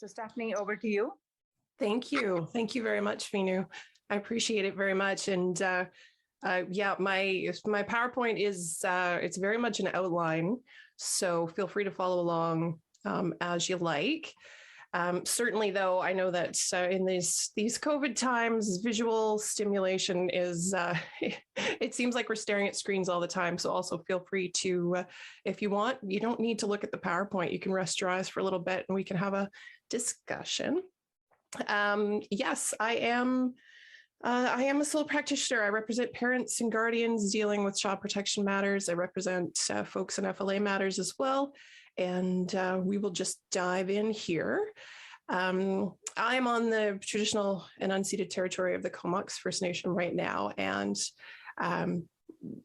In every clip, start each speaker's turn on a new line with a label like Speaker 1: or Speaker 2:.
Speaker 1: So Stephanie, over to you.
Speaker 2: Thank you. Thank you very much, Vinu. I appreciate it very much. And yeah, my PowerPoint is, it's very much an outline. So feel free to follow along as you like. Certainly, though, I know that in these COVID times, visual stimulation is, it seems like we're staring at screens all the time. So also feel free to, if you want, you don't need to look at the PowerPoint. You can rest your eyes for a little bit and we can have a discussion. Yes, I am a sole practitioner. I represent parents and guardians dealing with child protection matters. I represent folks in FLA matters as well. And we will just dive in here. I'm on the traditional and unceded territory of the Comox First Nation right now. And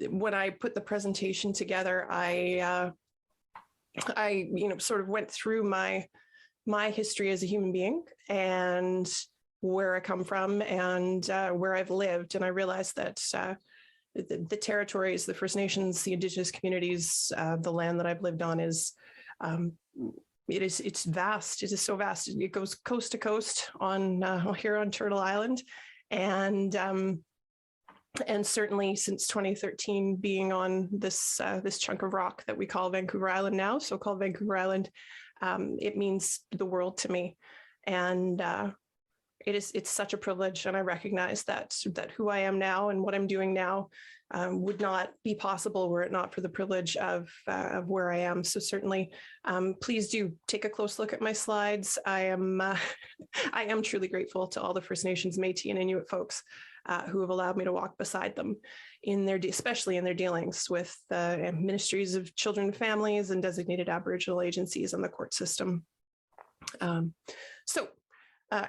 Speaker 2: when I put the presentation together, I sort of went through my history as a human being and where I come from and where I've lived. And I realized that the territories, the First Nations, the Indigenous communities, the land that I've lived on is, it's vast. It is so vast. It goes coast to coast on here on Turtle Island. And certainly since 2013 being on this chunk of rock that we call Vancouver Island now, so-called Vancouver Island, it means the world to me. And it's such a privilege. And I recognize that who I am now and what I'm doing now would not be possible were it not for the privilege of where I am. So certainly, please do take a close look at my slides. I am truly grateful to all the First Nations, Métis, and Inuit folks who have allowed me to walk beside them especially in their dealings with ministries of children and families and designated Aboriginal agencies and the court system. So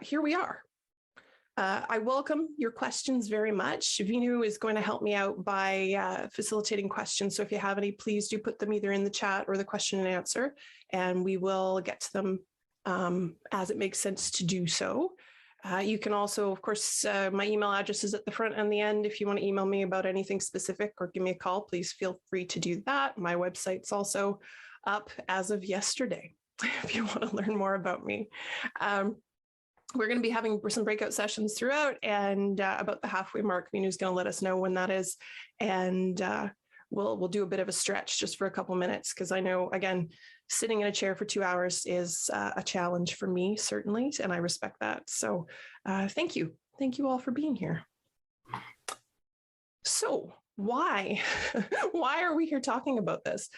Speaker 2: here we are. I welcome your questions very much. Vinu is going to help me out by facilitating questions. So if you have any, please do put them either in the chat or the question and answer, and we will get to them as it makes sense to do so. You can also, of course, my email address is at the front and the end. If you want to email me about anything specific or give me a call, please feel free to do that. My website's also up as of yesterday, if you want to learn more about me. We're going to be having some breakout sessions throughout, and about the halfway mark, Vinu's going to let us know when that is. And we'll do a bit of a stretch just for a couple minutes, because I know, again, sitting in a chair for 2 hours is a challenge for me, certainly, and I respect that. So thank you. Thank you all for being here. So why? Why are we here talking about this?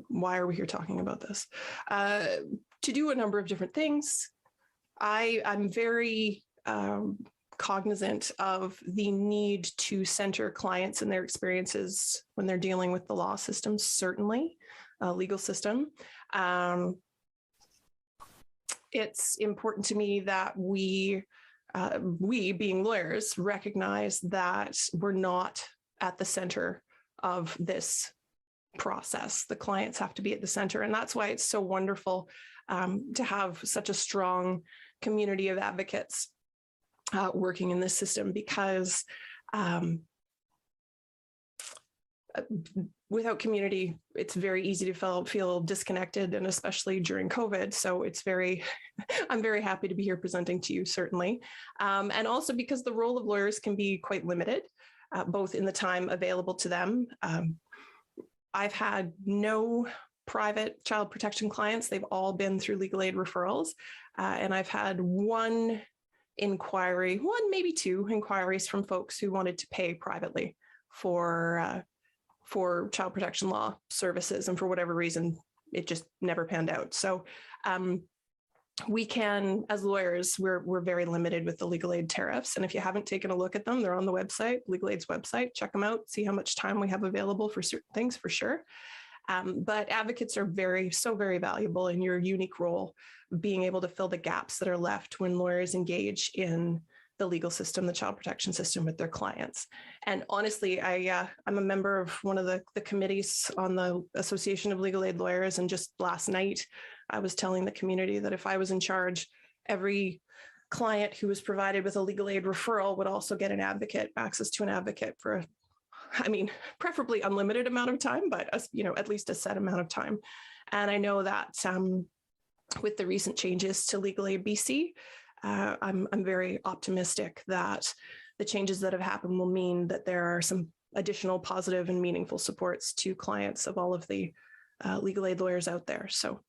Speaker 2: Why are we here talking about this? To do a number of different things. I'm very cognizant of the need to center clients and their experiences when they're dealing with the law system, certainly, legal system. It's important to me that we being lawyers recognize that we're not at the center of this process. The clients have to be at the center. And that's why it's so wonderful to have such a strong community of advocates working in this system, because without community, it's very easy to feel disconnected, and especially during COVID. So I'm very happy to be here presenting to you, certainly. And also because the role of lawyers can be quite limited, both in the time available to them. I've had no private child protection clients. They've all been through legal aid referrals. And I've had one, maybe two inquiries from folks who wanted to pay privately for child protection law services. And for whatever reason, it just never panned out. So we can, as lawyers, we're very limited with the legal aid tariffs. And if you haven't taken a look at them, they're on the website, legal aid's website. Check them out, see how much time we have available for certain things, for sure. But advocates are so very valuable in your unique role, being able to fill the gaps that are left when lawyers engage in the legal system, the child protection system with their clients. And honestly, I'm a member of one of the committees on the Association of Legal Aid Lawyers. And just last night, I was telling the community that if I was in charge, every client who was provided with a legal aid referral would also get access to an advocate for, preferably unlimited amount of time, but at least a set amount of time. And I know that with the recent changes to Legal Aid BC, I'm very optimistic that the changes that have happened will mean that there are some additional positive and meaningful supports to clients of all of the legal aid lawyers out there. So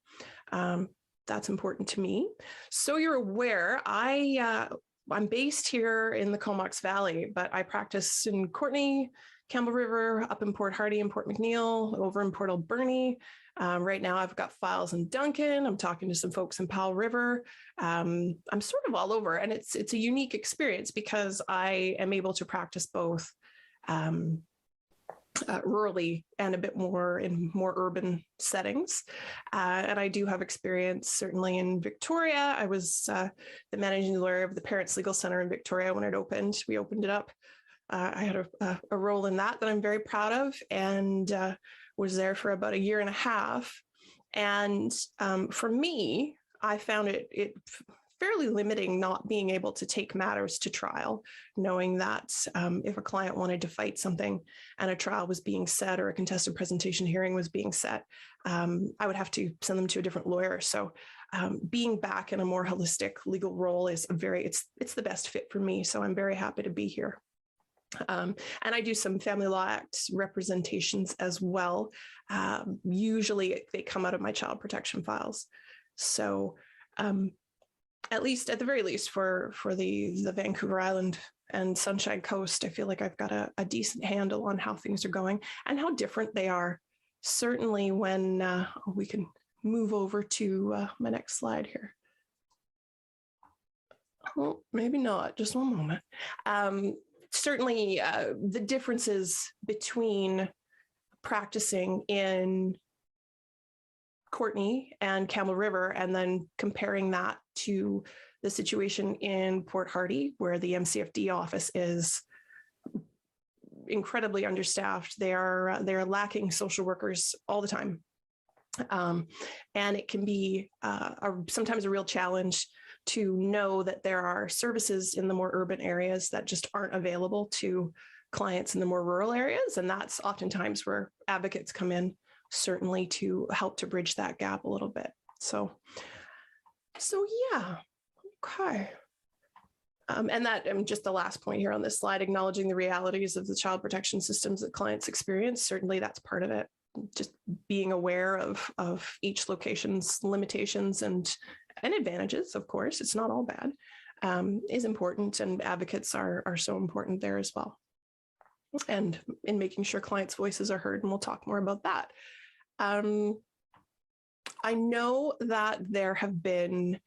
Speaker 2: that's important to me. So you're aware, I'm based here in the Comox Valley, but I practice in Courtenay, Campbell River, up in Port Hardy and Port McNeill, over in Port Alberni. Right now I've got files in Duncan. I'm talking to some folks in Powell River. I'm sort of all over, and it's a unique experience because I am able to practice both rurally and a bit more in more urban settings. And I do have experience certainly in Victoria. I was the managing lawyer of the Parents Legal Center in Victoria when it opened. We opened it up. I had a role in that I'm very proud of, and was there for about a year and a half. And for me, I found it fairly limiting not being able to take matters to trial, knowing that if a client wanted to fight something and a trial was being set or a contested presentation hearing was being set, I would have to send them to a different lawyer. So being back in a more holistic legal role is it's the best fit for me. So I'm very happy to be here. And I do some Family Law Act representations as well. Usually they come out of my child protection files. So at the very least for the Vancouver Island and Sunshine Coast, I feel like I've got a decent handle on how things are going and how different they are. Certainly when we can move over to my next slide here. Oh, maybe not, just one moment. Certainly the differences between practicing in Courtenay and Campbell River and then comparing that to the situation in Port Hardy, where the MCFD office is incredibly understaffed. They are lacking social workers all the time. And it can be sometimes a real challenge to know that there are services in the more urban areas that just aren't available to clients in the more rural areas. And that's oftentimes where advocates come in, certainly to help to bridge that gap a little bit. So yeah, okay. And just the last point here on this slide, acknowledging the realities of the child protection systems that clients experience. Certainly that's part of it. Just being aware of each location's limitations and advantages, of course, it's not all bad, is important, and advocates are so important there as well. And in making sure clients' voices are heard, and we'll talk more about that. I know that there have been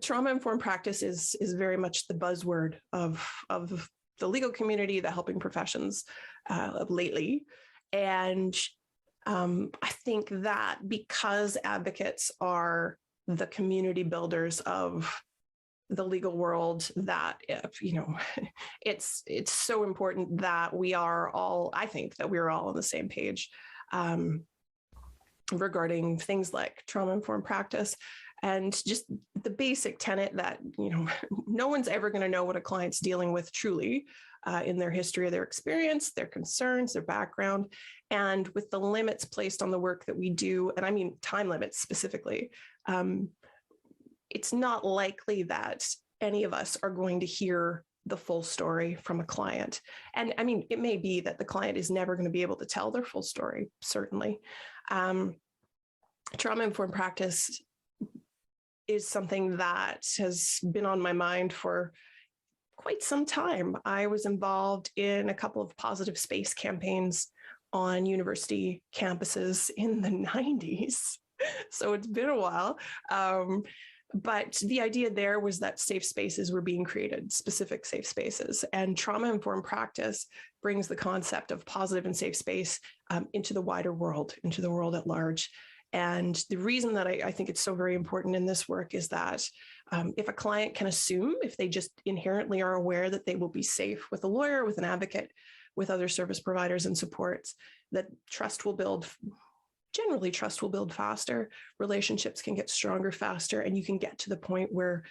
Speaker 2: trauma-informed practice is very much the buzzword of the legal community, the helping professions lately. And I think that because advocates are the community builders of the legal world, that it's so important that I think that we're all on the same page regarding things like trauma-informed practice. And just the basic tenet that, no one's ever going to know what a client's dealing with truly in their history, their experience, their concerns, their background. And with the limits placed on the work that we do, and I mean time limits specifically, it's not likely that any of us are going to hear the full story from a client. And I mean, it may be that the client is never going to be able to tell their full story, certainly. Trauma-informed practice is something that has been on my mind for quite some time. I was involved in a couple of positive space campaigns on university campuses in the 90s. So it's been a while. But the idea there was that safe spaces were being created, specific safe spaces, and trauma-informed practice brings the concept of positive and safe space into the wider world, into the world at large. And the reason that I think it's so very important in this work is that if a client can assume, if they just inherently are aware that they will be safe with a lawyer, with an advocate, with other service providers and supports, that trust will build. Generally, trust will build faster, relationships can get stronger faster, and you can get to the point where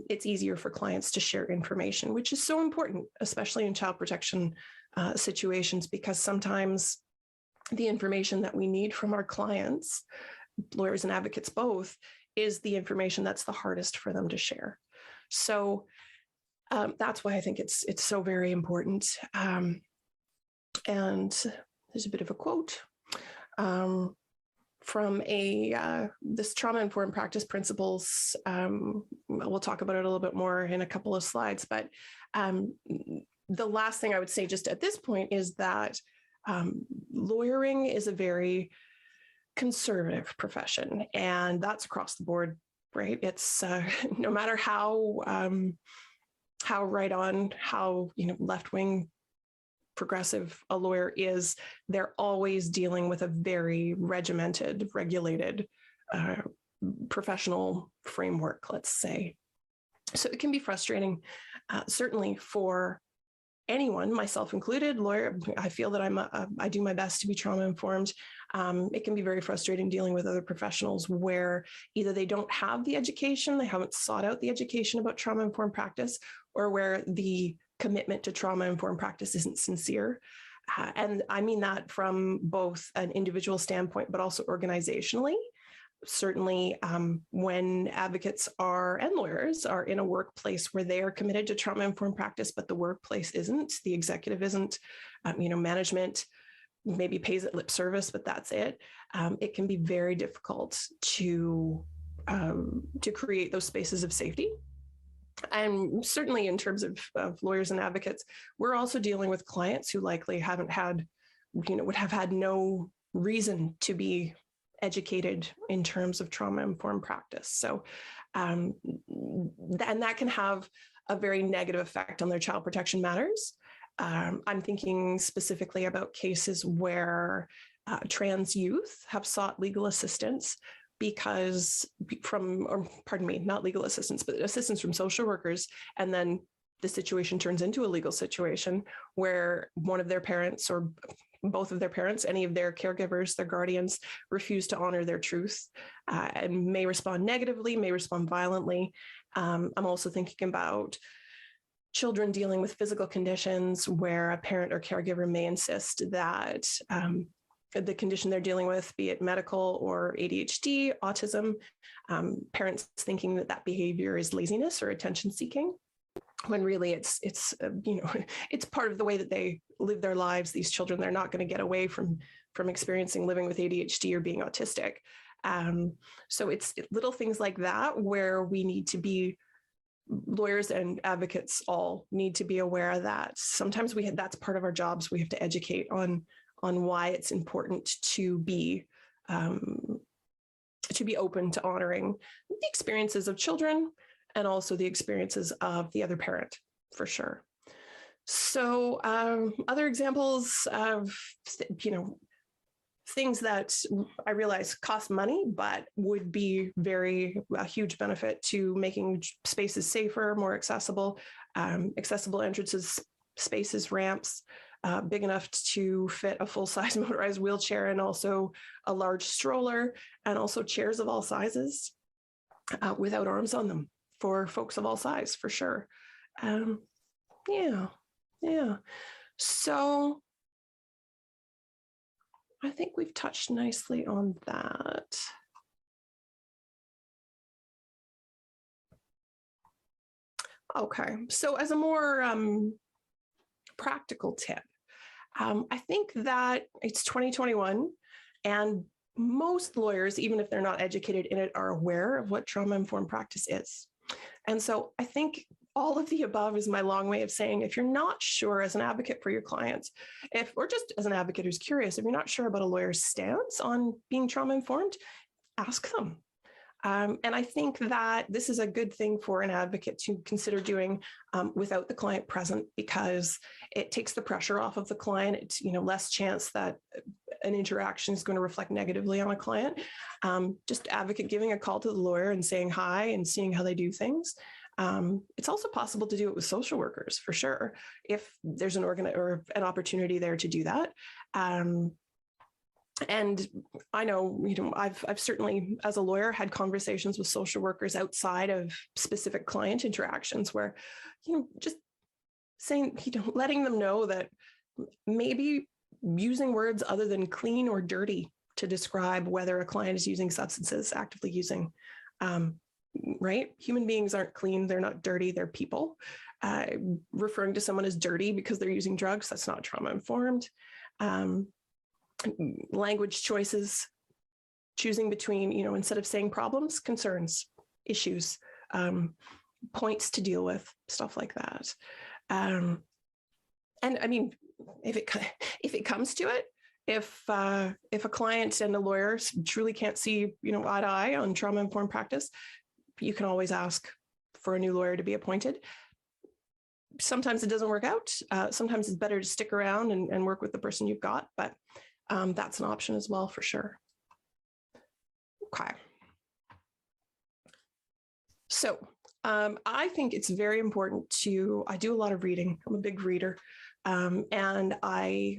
Speaker 2: it's easier for clients to share information, which is so important, especially in child protection situations, because sometimes the information that we need from our clients, lawyers and advocates both, is the information that's the hardest for them to share. So that's why I think it's so very important. And there's a bit of a quote from this trauma-informed practice principles. We'll talk about it a little bit more in a couple of slides, but the last thing I would say just at this point is that lawyering is a very conservative profession, and that's across the board, right? It's no matter how right on, how left-wing progressive a lawyer is, they're always dealing with a very regimented, regulated professional framework, let's say. So it can be frustrating, certainly for anyone, myself included, lawyer. I feel that I do my best to be trauma informed. It can be very frustrating dealing with other professionals where either they don't have the education, they haven't sought out the education about trauma informed practice, or where the commitment to trauma informed practice isn't sincere. And I mean that from both an individual standpoint, but also organizationally. Certainly, when advocates and lawyers are in a workplace where they are committed to trauma-informed practice, but the workplace isn't, the executive isn't, management maybe pays it lip service, but that's it. It can be very difficult to create those spaces of safety. And certainly in terms of lawyers and advocates, we're also dealing with clients who likely would have had no reason to be educated in terms of trauma-informed practice. So, and that can have a very negative effect on their child protection matters. I'm thinking specifically about cases where trans youth have sought legal assistance not legal assistance, but assistance from social workers. And then the situation turns into a legal situation where one of their parents or both of their parents, any of their caregivers, their guardians, refuse to honor their truth and may respond negatively, may respond violently. I'm also thinking about children dealing with physical conditions where a parent or caregiver may insist that the condition they're dealing with, be it medical or ADHD, autism, parents thinking that behavior is laziness or attention seeking, when really it's part of the way that they live their lives. These children, they're not going to get away from experiencing living with ADHD or being autistic. So it's little things like that where we need to be, lawyers and advocates all need to be aware that sometimes that's part of our jobs. We have to educate on why it's important to be open to honoring the experiences of children and also the experiences of the other parent, for sure. So other examples of, things that I realize cost money, but would be a huge benefit to making spaces safer, more accessible, accessible entrances, spaces, ramps, big enough to fit a full-size motorized wheelchair and also a large stroller, and also chairs of all sizes without arms on them for folks of all size, for sure. Yeah. So I think we've touched nicely on that. Okay, so as a more practical tip, I think that it's 2021 and most lawyers, even if they're not educated in it, are aware of what trauma-informed practice is. And so I think all of the above is my long way of saying, if you're not sure as an advocate for your clients, or just as an advocate who's curious, if you're not sure about a lawyer's stance on being trauma-informed, ask them. And I think that this is a good thing for an advocate to consider doing without the client present, because it takes the pressure off of the client. It's less chance that an interaction is going to reflect negatively on a client. Just advocate giving a call to the lawyer and saying hi and seeing how they do things. It's also possible to do it with social workers, for sure, if there's an opportunity there to do that. And I know, I've certainly, as a lawyer, had conversations with social workers outside of specific client interactions where, just saying, letting them know that maybe using words other than clean or dirty to describe whether a client is using substances, actively using, right? Human beings aren't clean, they're not dirty, they're people. Referring to someone as dirty because they're using drugs, that's not trauma-informed. Language choices, choosing between, instead of saying problems, concerns, issues, points to deal with, stuff like that. And I mean, if it comes to it, if a client and a lawyer truly can't see, eye to eye on trauma-informed practice, you can always ask for a new lawyer to be appointed. Sometimes it doesn't work out. Sometimes it's better to stick around and work with the person you've got, but that's an option as well, for sure. Okay. So I think it's very important I do a lot of reading. I'm a big reader, and I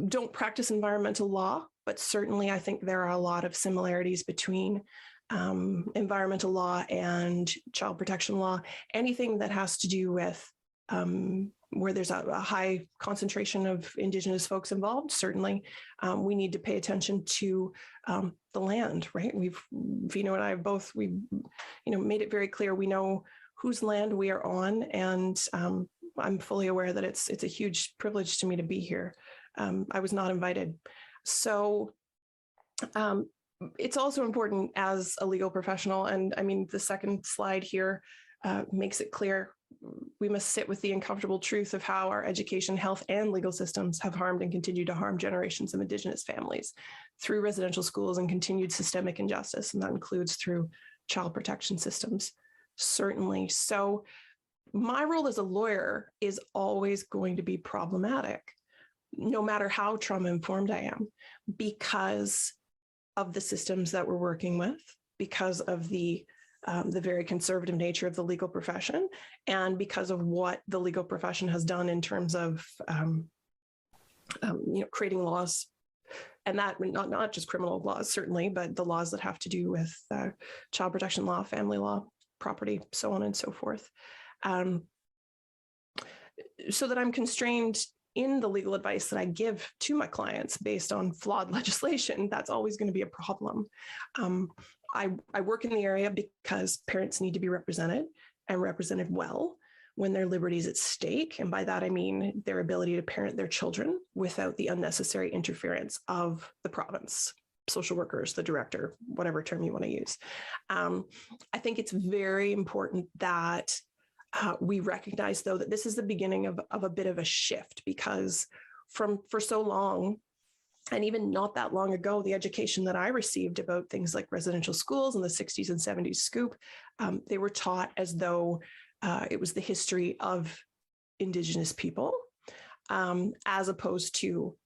Speaker 2: don't practice environmental law, but certainly I think there are a lot of similarities between environmental law and child protection law. Anything that has to do with where there's a high concentration of Indigenous folks involved, certainly we need to pay attention to the land, right? Vino and I have both, we made it very clear we know whose land we are on, and I'm fully aware that it's a huge privilege to me to be here. I was not invited. So it's also important as a legal professional, and I mean, the second slide here makes it clear, we must sit with the uncomfortable truth of how our education, health, and legal systems have harmed and continue to harm generations of Indigenous families through residential schools and continued systemic injustice, and that includes through child protection systems, certainly. So my role as a lawyer is always going to be problematic, no matter how trauma-informed I am, because of the systems that we're working with, because of the very conservative nature of the legal profession, and because of what the legal profession has done in terms of creating laws, and that not just criminal laws, certainly, but the laws that have to do with child protection law, family law, property, so on and so forth. So that I'm constrained in the legal advice that I give to my clients based on flawed legislation, that's always going to be a problem. I work in the area because parents need to be represented, and represented well, when their liberty is at stake. And by that, I mean their ability to parent their children without the unnecessary interference of the province, social workers, the director, whatever term you want to use. I think it's very important that we recognize, though, that this is the beginning of a bit of a shift, because for so long, and even not that long ago, the education that I received about things like residential schools in the 60s and 70s scoop, they were taught as though it was the history of Indigenous people, as opposed to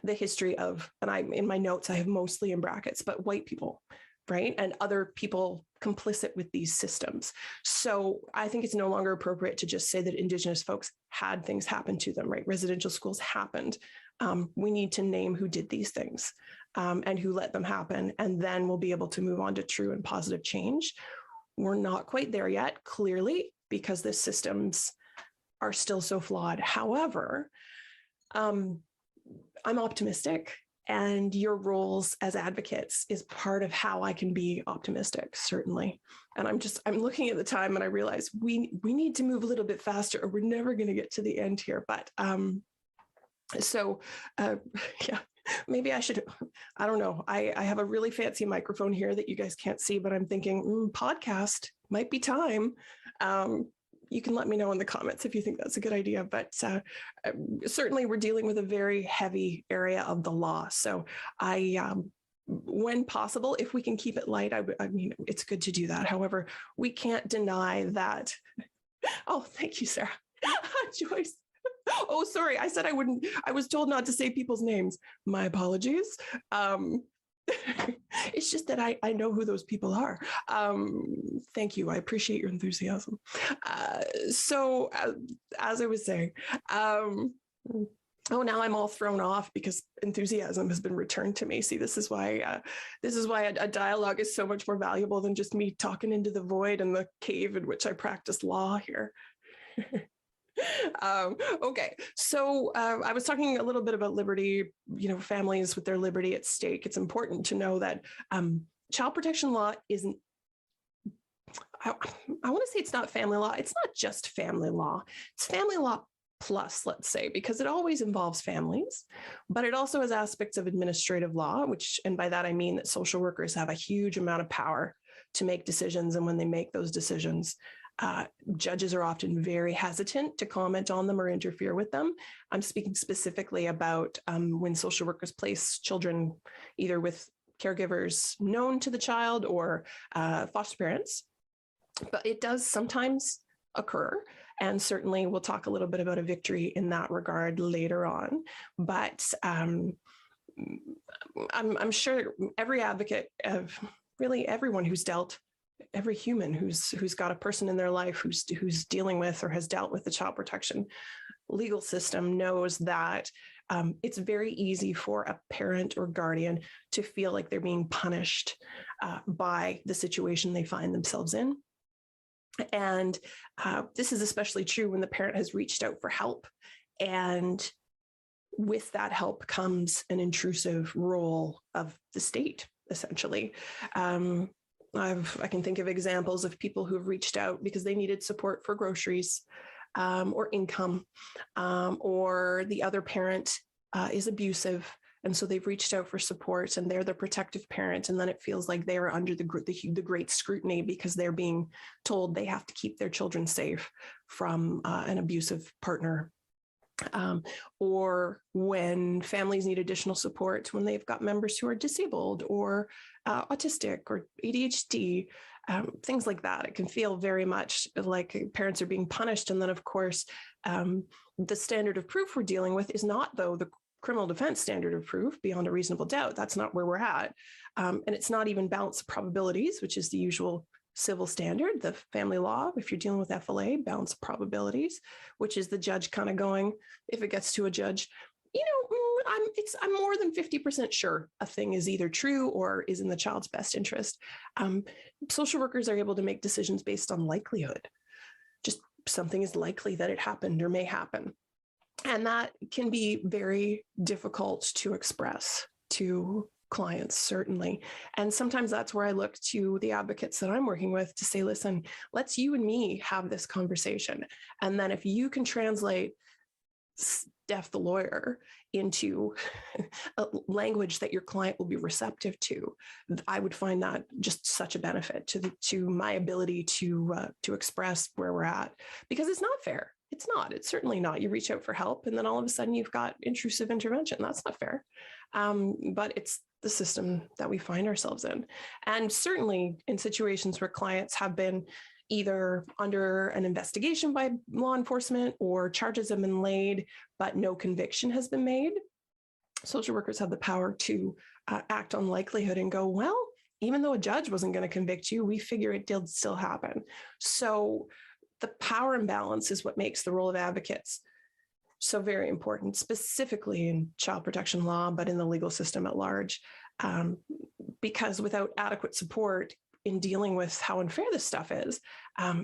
Speaker 2: the history of, and in my notes, I have mostly in brackets, but white people, right? And other people complicit with these systems. So I think it's no longer appropriate to just say that Indigenous folks had things happen to them, right? Residential schools happened. We need to name who did these things and who let them happen, and then we'll be able to move on to true and positive change. We're not quite there yet, clearly, because the systems are still so flawed. However, I'm optimistic, and your roles as advocates is part of how I can be optimistic, certainly. And I'm looking at the time and I realize we need to move a little bit faster, or we're never going to get to the end here. But yeah, maybe I should, I don't know. I have a really fancy microphone here that you guys can't see, but I'm thinking podcast might be time. You can let me know in the comments if you think that's a good idea, but certainly we're dealing with a very heavy area of the law. So when possible, if we can keep it light, I mean, it's good to do that. However, we can't deny that. Oh, thank you, Sarah. Joyce. Oh, sorry. I said I wouldn't. I was told not to say people's names. My apologies. It's just that I know who those people are. Thank you. I appreciate your enthusiasm. So as I was saying, oh, now I'm all thrown off because enthusiasm has been returned to me. See, this is why a dialogue is so much more valuable than just me talking into the void and the cave in which I practice law here. Okay, so I was talking a little bit about liberty, families with their liberty at stake. It's important to know that child protection law isn't, I want to say it's not family law. It's not just family law. It's family law plus, let's say, because it always involves families, but it also has aspects of administrative law, and by that I mean that social workers have a huge amount of power to make decisions. And when they make those decisions, judges are often very hesitant to comment on them or interfere with them. I'm speaking specifically about when social workers place children either with caregivers known to the child or foster parents. But it does sometimes occur. And certainly we'll talk a little bit about a victory in that regard later on. But I'm sure every advocate of really everyone who's dealt, every human who's got a person in their life who's dealing with or has dealt with the child protection legal system knows that it's very easy for a parent or guardian to feel like they're being punished by the situation they find themselves in. And this is especially true when the parent has reached out for help. And with that help comes an intrusive role of the state, essentially. I can think of examples of people who have reached out because they needed support for groceries or income, or the other parent is abusive. And so they've reached out for support and they're the protective parent. And then it feels like they are under the great scrutiny because they're being told they have to keep their children safe from an abusive partner. Or when families need additional support, when they've got members who are disabled or autistic or ADHD, things like that. It can feel very much like parents are being punished. And then, of course, the standard of proof we're dealing with is not, though, the criminal defense standard of proof beyond a reasonable doubt. That's not where we're at. And it's not even balance of probabilities, which is the usual civil standard, the family law. If you're dealing with FLA, balance of probabilities, which is the judge kind of going, if it gets to a judge, I'm more than 50% sure a thing is either true or is in the child's best interest. Social workers are able to make decisions based on likelihood. Just something is likely that it happened or may happen. And that can be very difficult to express to clients, certainly. And sometimes that's where I look to the advocates that I'm working with to say, listen, let's you and me have this conversation. And then if you can translate Steph, the lawyer, into a language that your client will be receptive to, I would find that just such a benefit to my ability to express where we're at, because it's not fair. It's certainly not. You reach out for help and then all of a sudden you've got intrusive intervention. That's not fair. But it's the system that we find ourselves in. And certainly in situations where clients have been either under an investigation by law enforcement or charges have been laid, but no conviction has been made, social workers have the power to act on likelihood and go, well, even though a judge wasn't going to convict you, we figure it did still happen. So the power imbalance is what makes the role of advocates so very important, specifically in child protection law, but in the legal system at large, because without adequate support in dealing with how unfair this stuff is,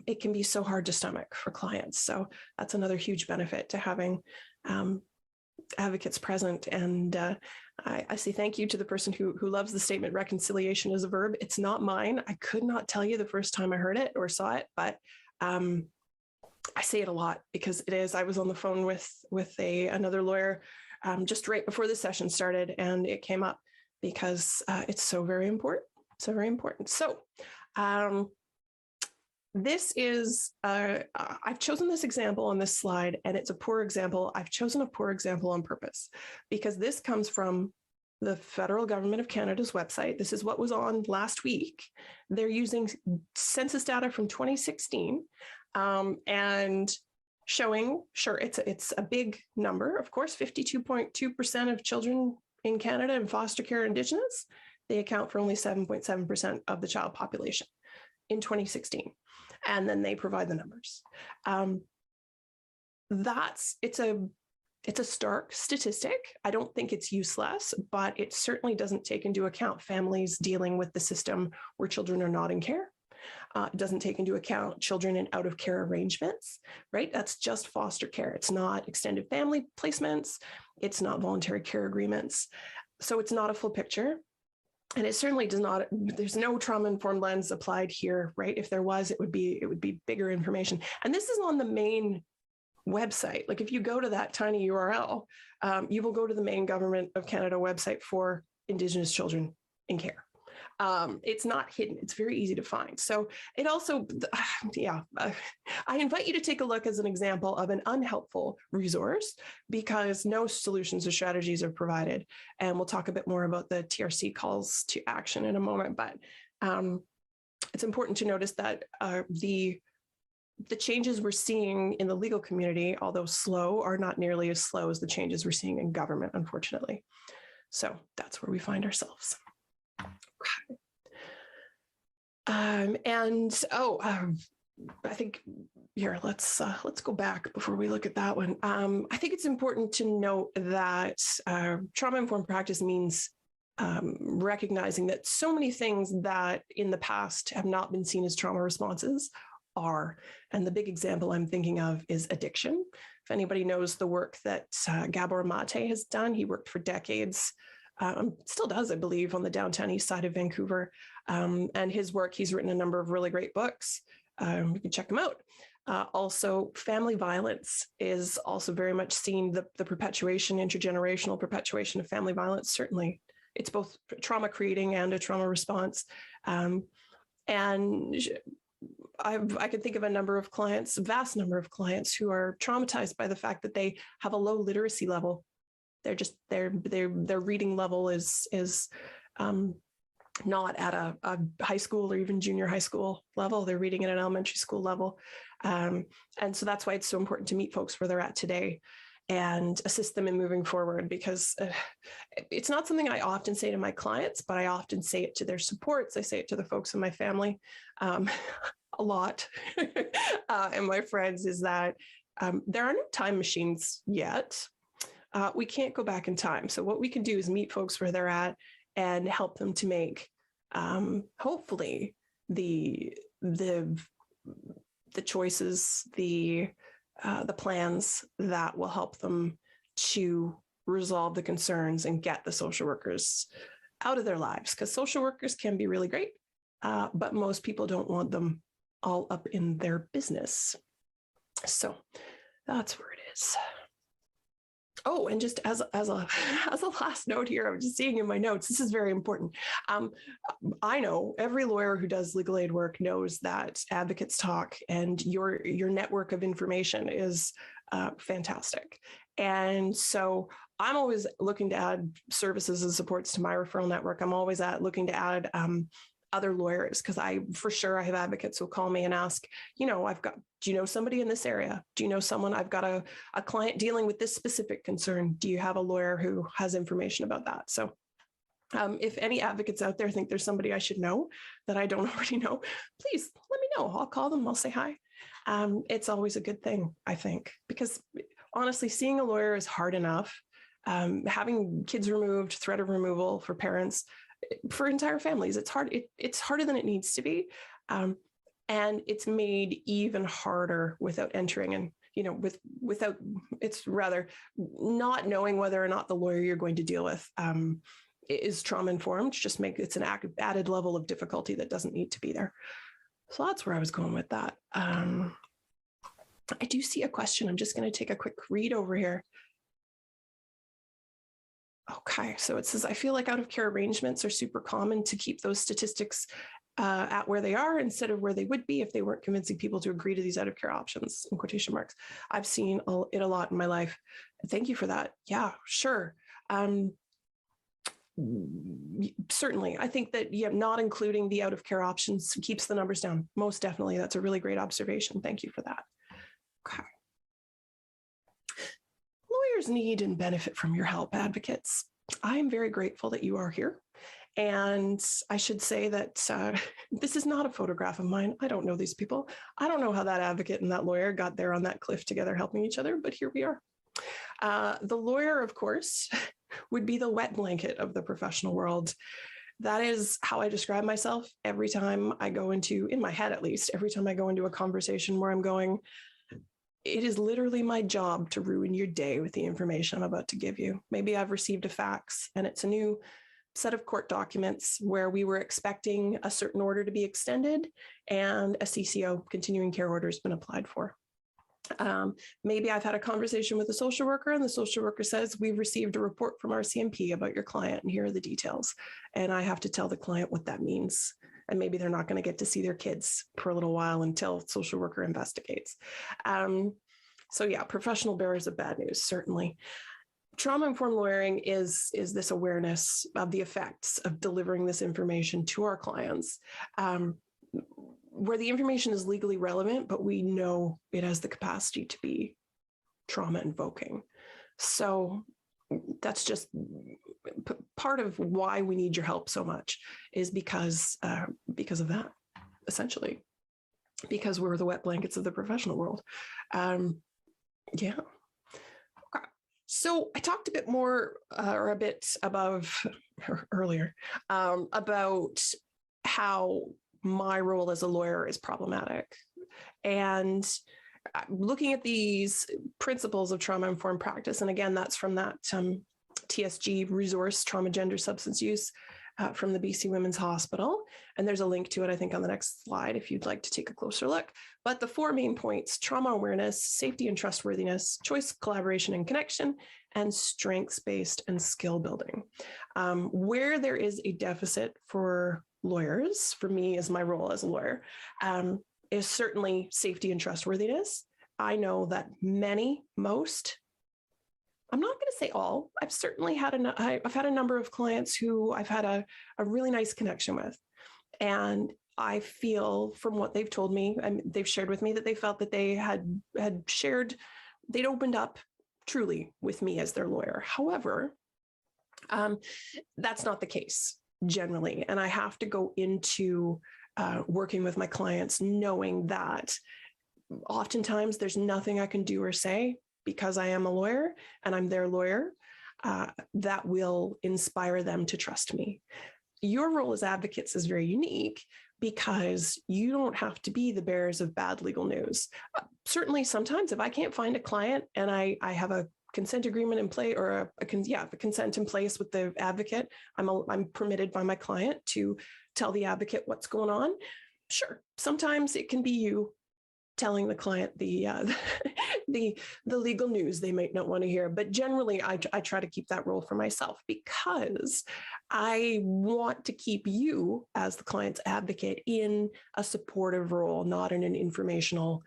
Speaker 2: it can be so hard to stomach for clients. So that's another huge benefit to having advocates present. And I say thank you to the person who loves the statement reconciliation as a verb. It's not mine. I could not tell you the first time I heard it or saw it, but I say it a lot because it is. I was on the phone with another lawyer just right before the session started, and it came up because it's so very important. So very important. So this is, I've chosen this example on this slide, and it's a poor example. I've chosen a poor example on purpose because this comes from the federal government of Canada's website. This is what was on last week. They're using census data from 2016 and showing, sure, it's a big number. Of course, 52.2% of children in Canada in foster care are Indigenous. They account for only 7.7% of the child population in 2016. And then they provide the numbers. It's a stark statistic. I don't think it's useless, but it certainly doesn't take into account families dealing with the system where children are not in care. It doesn't take into account children in out of care arrangements, right? That's just foster care. It's not extended family placements. It's not voluntary care agreements. So it's not a full picture. And it certainly does not, there's no trauma-informed lens applied here, right? If there was, it would be bigger information. And this is on the main website. Like if you go to that tiny URL, you will go to the main Government of Canada website for Indigenous children in care. It's not hidden. It's very easy to find. So it also, I invite you to take a look as an example of an unhelpful resource because no solutions or strategies are provided. And we'll talk a bit more about the TRC calls to action in a moment. But it's important to notice that the changes we're seeing in the legal community, although slow, are not nearly as slow as the changes we're seeing in government, unfortunately. So that's where we find ourselves. I think here, let's go back before we look at that one. I think it's important to note that trauma-informed practice means recognizing that so many things that in the past have not been seen as trauma responses are. And the big example I'm thinking of is addiction. If anybody knows the work that Gabor Mate has done, he worked for decades, still does, I believe, on the downtown east side of Vancouver. And his work, he's written a number of really great books. You can check them out. Also, family violence is also very much seen, the perpetuation, intergenerational perpetuation of family violence. Certainly, it's both trauma creating and a trauma response. And I can think of a number of clients, vast number of clients who are traumatized by the fact that they have a low literacy level. They're just, their reading level is not at a high school or even junior high school level. They're reading at an elementary school level. And so that's why it's so important to meet folks where they're at today and assist them in moving forward, because it's not something I often say to my clients, but I often say it to their supports. I say it to the folks in my family a lot and my friends, is that there are no time machines yet. We can't go back in time. So what we can do is meet folks where they're at and help them to make, hopefully, the choices, the plans that will help them to resolve the concerns and get the social workers out of their lives. Because social workers can be really great, but most people don't want them all up in their business. So that's where it is. Oh, and just as a last note here, I'm just seeing in my notes, this is very important. I know every lawyer who does legal aid work knows that Advocates Talk and your network of information is fantastic. And so I'm always looking to add services and supports to my referral network. I'm always looking to add other lawyers, because I have advocates who call me and ask, do you know somebody in this area? Do you know someone? I've got a client dealing with this specific concern. Do you have a lawyer who has information about that? So if any advocates out there think there's somebody I should know that I don't already know, please let me know. I'll call them. I'll say hi. It's always a good thing, I think, because honestly, seeing a lawyer is hard enough. Having kids removed, threat of removal for parents, for entire families, it's hard. It's harder than it needs to be. And it's made even harder without entering and, without, it's rather not knowing whether or not the lawyer you're going to deal with is trauma informed. Just it's an added level of difficulty that doesn't need to be there. So that's where I was going with that. I do see a question. I'm just going to take a quick read over here. Okay, so it says, I feel like out of care arrangements are super common to keep those statistics at where they are instead of where they would be if they weren't convincing people to agree to these out of care options, in quotation marks. I've seen it a lot in my life. Thank you for that. Yeah, sure. Certainly. I think that not including the out of care options keeps the numbers down. Most definitely. That's a really great observation. Thank you for that. Okay. Lawyers need and benefit from your help, advocates. I am very grateful that you are here. And I should say that this is not a photograph of mine. I don't know these people. I don't know how that advocate and that lawyer got there on that cliff together helping each other, but here we are. The lawyer, of course, would be the wet blanket of the professional world. that is how I describe myself every time I go into, in my head at least, every time I go into a conversation where I'm going, it is literally my job to ruin your day with the information I'm about to give you. Maybe I've received a fax and it's a new set of court documents where we were expecting a certain order to be extended and a CCO, continuing care order, has been applied for. Maybe I've had a conversation with a social worker and the social worker says, we've received a report from our CMP about your client and here are the details. And I have to tell the client what that means. And maybe they're not going to get to see their kids for a little while until social worker investigates. So yeah, professional bearers of bad news, certainly. Trauma-informed lawyering is this awareness of the effects of delivering this information to our clients, where the information is legally relevant, but we know it has the capacity to be trauma-invoking. So that's just part of why we need your help so much, is because of that, essentially, because we're the wet blankets of the professional world. Yeah. Okay. So I talked a bit more, or a bit above earlier, about how my role as a lawyer is problematic. And looking at these principles of trauma-informed practice, and again, that's from that TSG resource, Trauma, Gender, Substance Use, from the BC Women's Hospital. And there's a link to it, I think, on the next slide if you'd like to take a closer look. But the 4 main points: trauma awareness, safety and trustworthiness, choice, collaboration, and connection, and strengths-based and skill building. Where there is a deficit for lawyers, for me as my role as a lawyer, is certainly safety and trustworthiness. I know that most, I'm not going to say all, I've certainly had I've had a number of clients who I've had a really nice connection with. And I feel from what they've told me, and they've shared with me, that they felt that they had shared, they'd opened up truly with me as their lawyer. However, that's not the case generally. And I have to go into working with my clients knowing that oftentimes there's nothing I can do or say, because I am a lawyer and I'm their lawyer, that will inspire them to trust me. Your role as advocates is very unique because you don't have to be the bearers of bad legal news. Certainly sometimes if I can't find a client and I have a consent agreement in play, or a consent in place with the advocate, I'm permitted by my client to tell the advocate what's going on. Sure, sometimes it can be you telling the client the legal news they might not want to hear. But generally, I try to keep that role for myself, because I want to keep you as the client's advocate in a supportive role, not in an informational,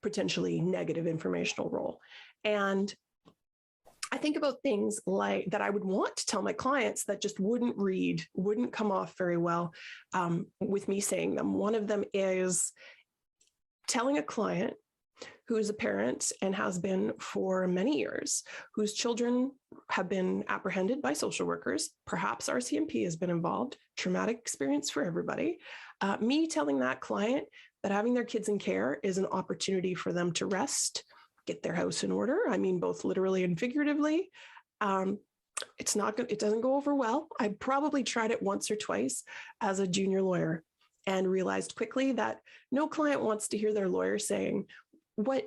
Speaker 2: potentially negative informational role. And I think about things like that I would want to tell my clients that just wouldn't come off very well with me saying them. One of them is telling a client who's a parent and has been for many years, whose children have been apprehended by social workers, perhaps RCMP has been involved, traumatic experience for everybody. Me telling that client that having their kids in care is an opportunity for them to rest, get their house in order. I mean, both literally and figuratively. It doesn't go over well. I probably tried it once or twice as a junior lawyer and realized quickly that no client wants to hear their lawyer saying I'm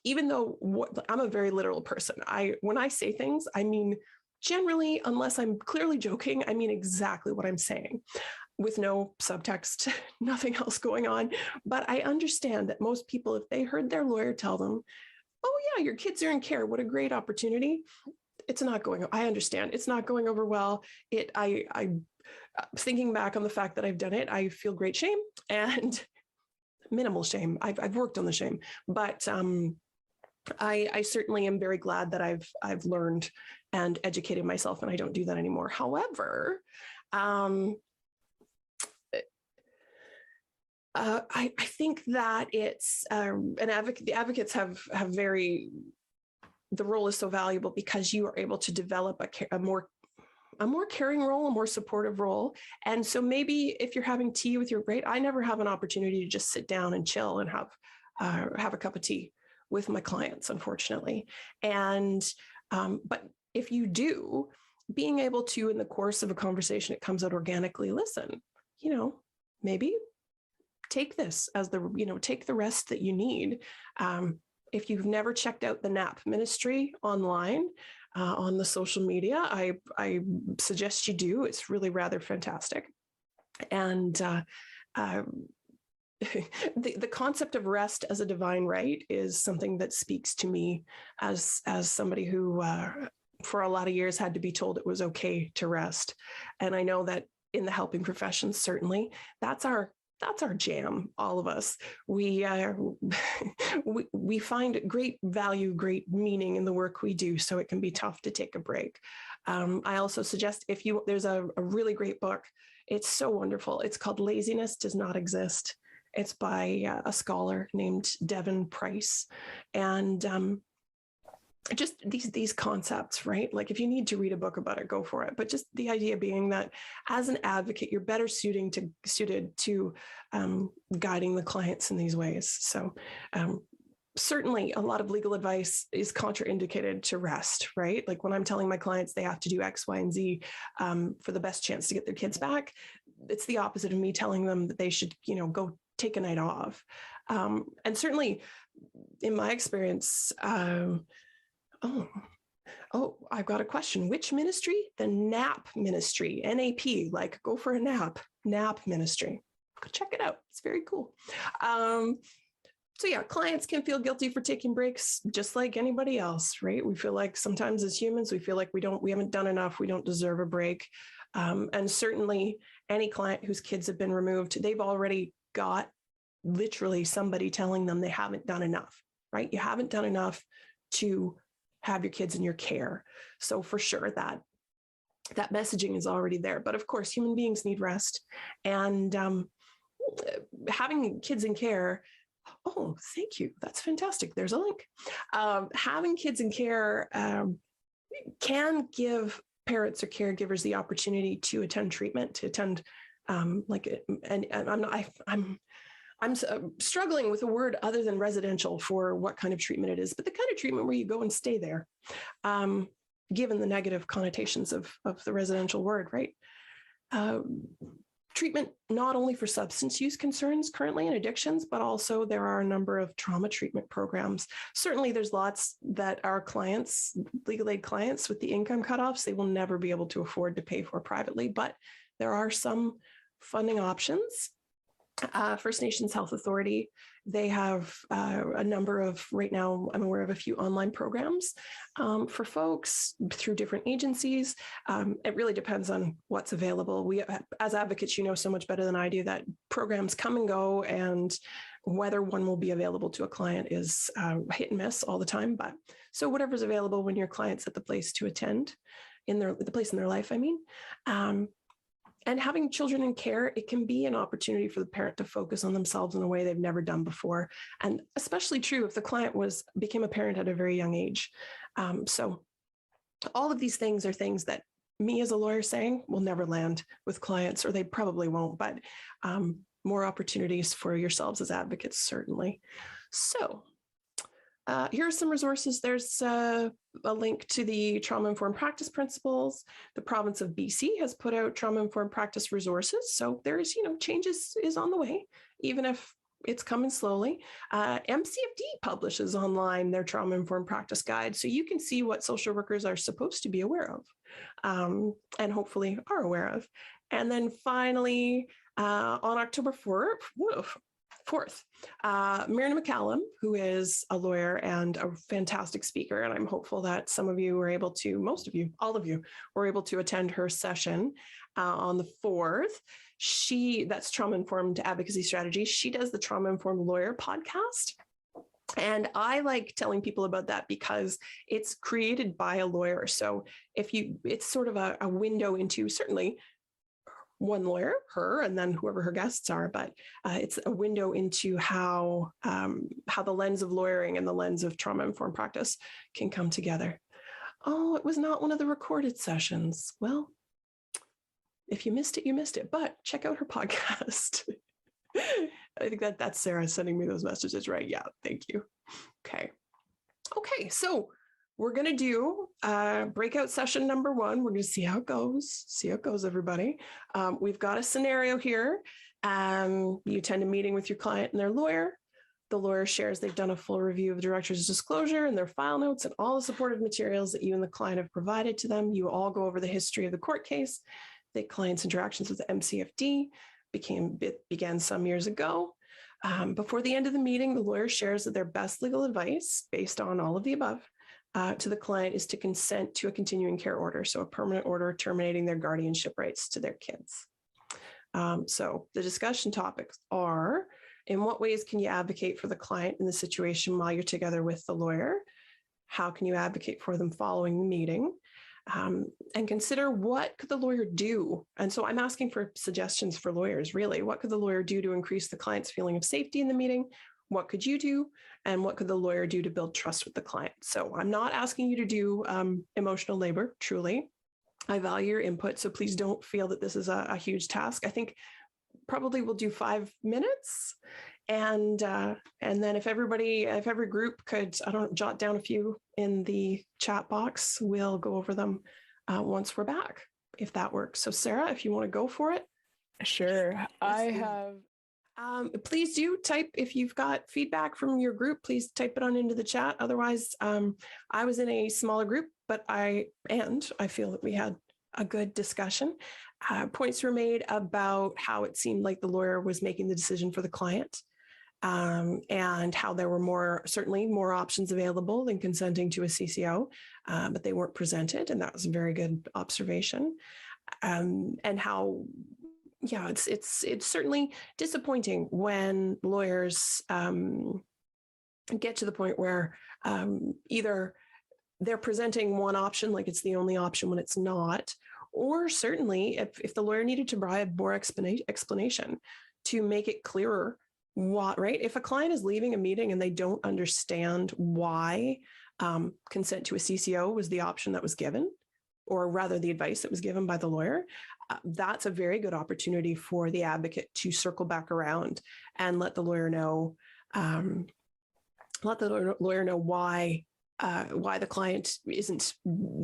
Speaker 2: a very literal person. When I say things, I mean, generally, unless I'm clearly joking, I mean exactly what I'm saying, with no subtext, nothing else going on. But I understand that most people, if they heard their lawyer tell them, oh yeah, your kids are in care, what a great opportunity, I understand it's not going over well. I thinking back on the fact that I've done it, I feel great shame and minimal shame. I've worked on the shame, but I certainly am very glad that I've learned and educated myself, and I don't do that anymore. However, I think that it's the advocates the role is so valuable because you are able to develop a more caring role, a more supportive role. And so maybe if you're having tea with your I never have an opportunity to just sit down and chill and have a cup of tea with my clients, unfortunately. And but if you do, being able to, in the course of a conversation, it comes out organically, listen, maybe take this as take the rest that you need. If you've never checked out the NAP ministry online, on the social media, I suggest you do. It's really rather fantastic. And the concept of rest as a divine right is something that speaks to me as somebody who, for a lot of years, had to be told it was okay to rest. And I know that in the helping professions, certainly, that's our jam, all of us. We find great value, great meaning in the work we do, so it can be tough to take a break. I also suggest there's a really great book. It's so wonderful. It's called Laziness Does Not Exist. It's by a scholar named Devin Price. And just these concepts, right? Like if you need to read a book about it, go for it. But just the idea being that as an advocate, you're better suited to guiding the clients in these ways. So certainly a lot of legal advice is contraindicated to rest, right? Like when I'm telling my clients they have to do X, Y, and Z for the best chance to get their kids back, it's the opposite of me telling them that they should, go take a night off. And certainly in my experience, I've got a question. Which ministry? The NAP ministry, NAP, like go for a nap ministry. Go check it out. It's very cool. So yeah, clients can feel guilty for taking breaks just like anybody else, right? We feel like sometimes as humans, we feel like we haven't done enough. We don't deserve a break. And certainly any client whose kids have been removed, they've already got literally somebody telling them they haven't done enough, right? You haven't done enough to have your kids in your care. So for sure that messaging is already there. But of course, human beings need rest. And having kids in care, oh, thank you. That's fantastic. There's a link. Having kids in care can give parents or caregivers the opportunity to attend treatment, to attend I'm struggling with a word other than residential for what kind of treatment it is, but the kind of treatment where you go and stay there, given the negative connotations of the residential word, right? Treatment not only for substance use concerns currently and addictions, but also there are a number of trauma treatment programs. Certainly there's lots that our clients, legal aid clients with the income cutoffs, they will never be able to afford to pay for privately, but there are some funding options. First Nations Health Authority, they have a number of, right now, I'm aware of a few online programs for folks through different agencies. It really depends on what's available. We, as advocates, so much better than I do that programs come and go, and whether one will be available to a client is hit and miss all the time. But so whatever's available when your client's at the place to attend, the place in their life, I mean. And having children in care, it can be an opportunity for the parent to focus on themselves in a way they've never done before. And especially true if the client became a parent at a very young age. So all of these things are things that me as a lawyer saying will never land with clients, or they probably won't, but more opportunities for yourselves as advocates, certainly. So here are some resources. There's a link to the trauma-informed practice principles. The province of BC has put out trauma-informed practice resources. So there's, changes is on the way, even if it's coming slowly. MCFD publishes online their trauma-informed practice guide. So you can see what social workers are supposed to be aware of and hopefully are aware of. And then finally, on October 4th, Miriam McCallum, who is a lawyer and a fantastic speaker, and I'm hopeful that some of you were able to, most of you, all of you, were able to attend her session on the 4th. That's Trauma-Informed Advocacy Strategy. She does the Trauma-Informed Lawyer podcast. And I like telling people about that because it's created by a lawyer. So it's sort of a window into certainly one lawyer, her, and then whoever her guests are, but it's a window into how the lens of lawyering and the lens of trauma-informed practice can come together. Oh, it was not one of the recorded sessions. Well, if you missed it, you missed it, but check out her podcast. I think that's Sarah sending me those messages, right? Yeah, thank you. Okay, so we're going to do breakout session number 1. We're going to see how it goes, everybody. We've got a scenario here. You attend a meeting with your client and their lawyer. The lawyer shares they've done a full review of the director's disclosure and their file notes and all the supportive materials that you and the client have provided to them. You all go over the history of the court case. The client's interactions with the MCFD began some years ago. Before the end of the meeting, the lawyer shares that their best legal advice, based on all of the above, to the client is to consent to a continuing care order, so a permanent order terminating their guardianship rights to their kids. So the discussion topics are, in what ways can you advocate for the client in the situation while you're together with the lawyer? How can you advocate for them following the meeting? And consider, what could the lawyer do? And so I'm asking for suggestions for lawyers, really. What could the lawyer do to increase the client's feeling of safety in the meeting? What could you do? And what could the lawyer do to build trust with the client? So I'm not asking you to do emotional labor, truly. I value your input, so please don't feel that this is a huge task. I think probably we'll do 5 minutes. And then if every group could, jot down a few in the chat box, we'll go over them once we're back, if that works. So Sarah, if you want to go for it.
Speaker 1: Sure. I have.
Speaker 2: Please do type, if you've got feedback from your group, please type it on into the chat. Otherwise, I was in a smaller group, but I feel that we had a good discussion. Points were made about how it seemed like the lawyer was making the decision for the client, and how there were certainly more options available than consenting to a CCO, but they weren't presented, and that was a very good observation. And how, it's certainly disappointing when lawyers get to the point where either they're presenting one option like it's the only option when it's not, or certainly if the lawyer needed to provide more explanation to make it clearer what, right? If a client is leaving a meeting and they don't understand why consent to a CCO was the option that was given, or rather the advice that was given by the lawyer, that's a very good opportunity for the advocate to circle back around and let the lawyer know, why the client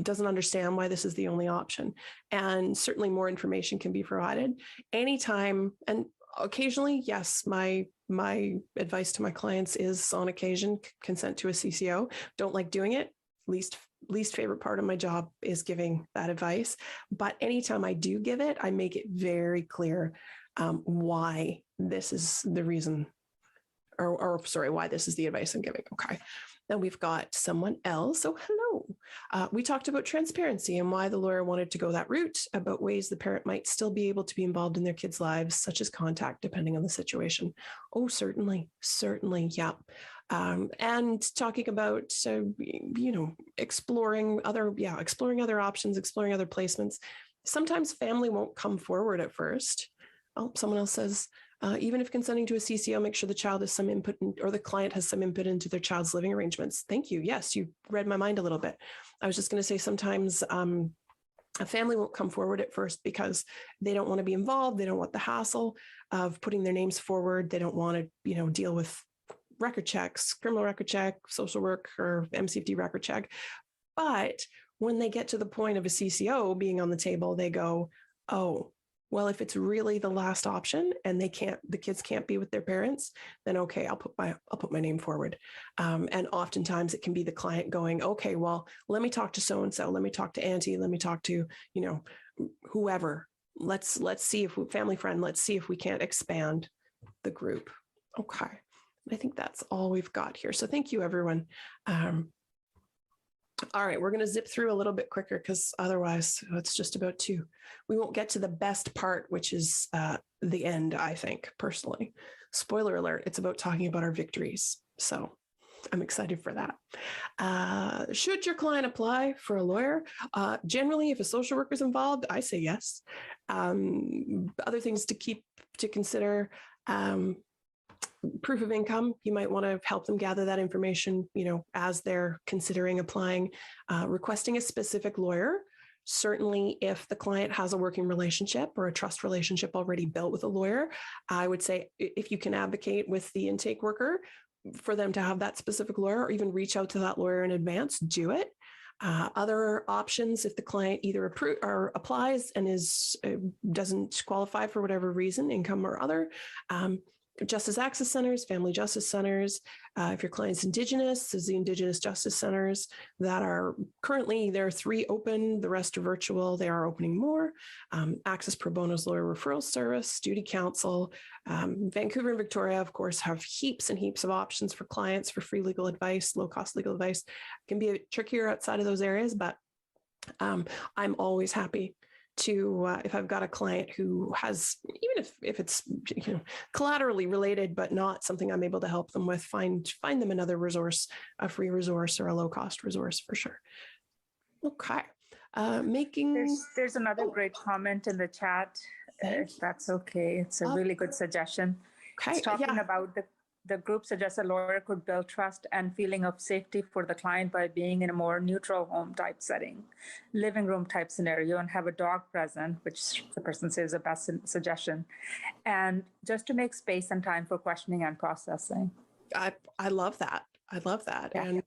Speaker 2: doesn't understand why this is the only option. And certainly more information can be provided anytime. And occasionally, yes, my advice to my clients is, on occasion, consent to a CCO. Don't like doing it. Least favorite part of my job is giving that advice. But anytime I do give it, I make it very clear why this is the reason, or why this is the advice I'm giving. Okay. Then we've got someone else. So hello. We talked about transparency and why the lawyer wanted to go that route, about ways the parent might still be able to be involved in their kids' lives, such as contact, depending on the situation. Oh, certainly. Yeah. And talking about, exploring other options, exploring other placements. Sometimes family won't come forward at first. Oh, someone else says, even if consenting to a CCO, make sure the child has some input or the client has some input into their child's living arrangements. Thank you. Yes, you read my mind a little bit. I was just going to say, sometimes a family won't come forward at first because they don't want to be involved. They don't want the hassle of putting their names forward. They don't want to, deal with record checks, criminal record check, social work, or MCFD record check. But when they get to the point of a CCO being on the table, they go, oh, well, if it's really the last option and the kids can't be with their parents, then okay, I'll put my name forward. And oftentimes it can be the client going, okay, well, let me talk to so-and-so, let me talk to auntie, let me talk to, whoever. Let's see if family friend, let's see if we can't expand the group. Okay. I think that's all we've got here. So thank you, everyone. All right, we're going to zip through a little bit quicker because otherwise it's just about we won't get to the best part, which is the end, I think, personally. Spoiler alert, it's about talking about our victories. So I'm excited for that. Should your client apply for a lawyer? Generally, if a social worker is involved, I say yes. Other things to consider, proof of income, you might want to help them gather that information, as they're considering applying. Requesting a specific lawyer. Certainly, if the client has a working relationship or a trust relationship already built with a lawyer, I would say if you can advocate with the intake worker for them to have that specific lawyer, or even reach out to that lawyer in advance, do it. Other options, if the client either applies and doesn't qualify for whatever reason, income or other, Justice Access Centers, Family Justice Centers. If your client's Indigenous, there's the Indigenous Justice Centers that are currently, there are 3 open, the rest are virtual. They are opening more. Access Pro Bono's Lawyer Referral Service, Duty Counsel. Vancouver and Victoria, of course, have heaps and heaps of options for clients for free legal advice, low-cost legal advice. It can be a bit trickier outside of those areas, but I'm always happy to, if I've got a client who has, even if it's collaterally related, but not something I'm able to help them with, find them another resource, a free resource or a low cost resource for sure. Okay.
Speaker 3: There's another great comment in the chat, if that's okay. It's a really good suggestion.
Speaker 2: Okay.
Speaker 3: It's talking about the group suggests a lawyer could build trust and feeling of safety for the client by being in a more neutral home type setting, living room type scenario, and have a dog present, which the person says is the best suggestion, and just to make space and time for questioning and processing.
Speaker 2: I love that. I love that.
Speaker 3: Yeah.
Speaker 2: And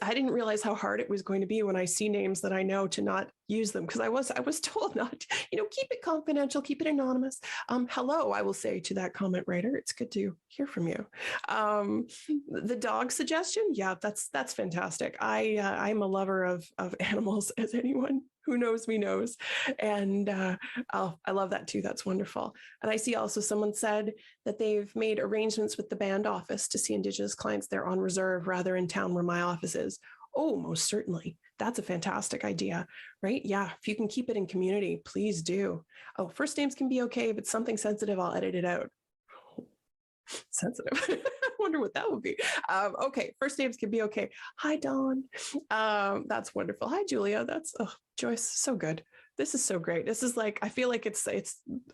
Speaker 2: I didn't realize how hard it was going to be when I see names that I know to not use them, because I was told not to, keep it confidential, keep it anonymous. Hello, I will say to that comment writer, it's good to hear from you. The dog suggestion, yeah, that's fantastic. I'm a lover of animals, as anyone who knows me knows, and I love that too. That's wonderful. And I see also someone said that they've made arrangements with the band office to see Indigenous clients there on reserve rather in town where my office is. Oh, most certainly. That's a fantastic idea, right? Yeah, if you can keep it in community, please do. Oh, first names can be okay. If it's something sensitive, I'll edit it out. Sensitive. I wonder what that would be. Okay, first names can be okay. Hi, Dawn. That's wonderful. Hi, Julia. That's Joyce. So good. This is so great. This is like, I feel like it's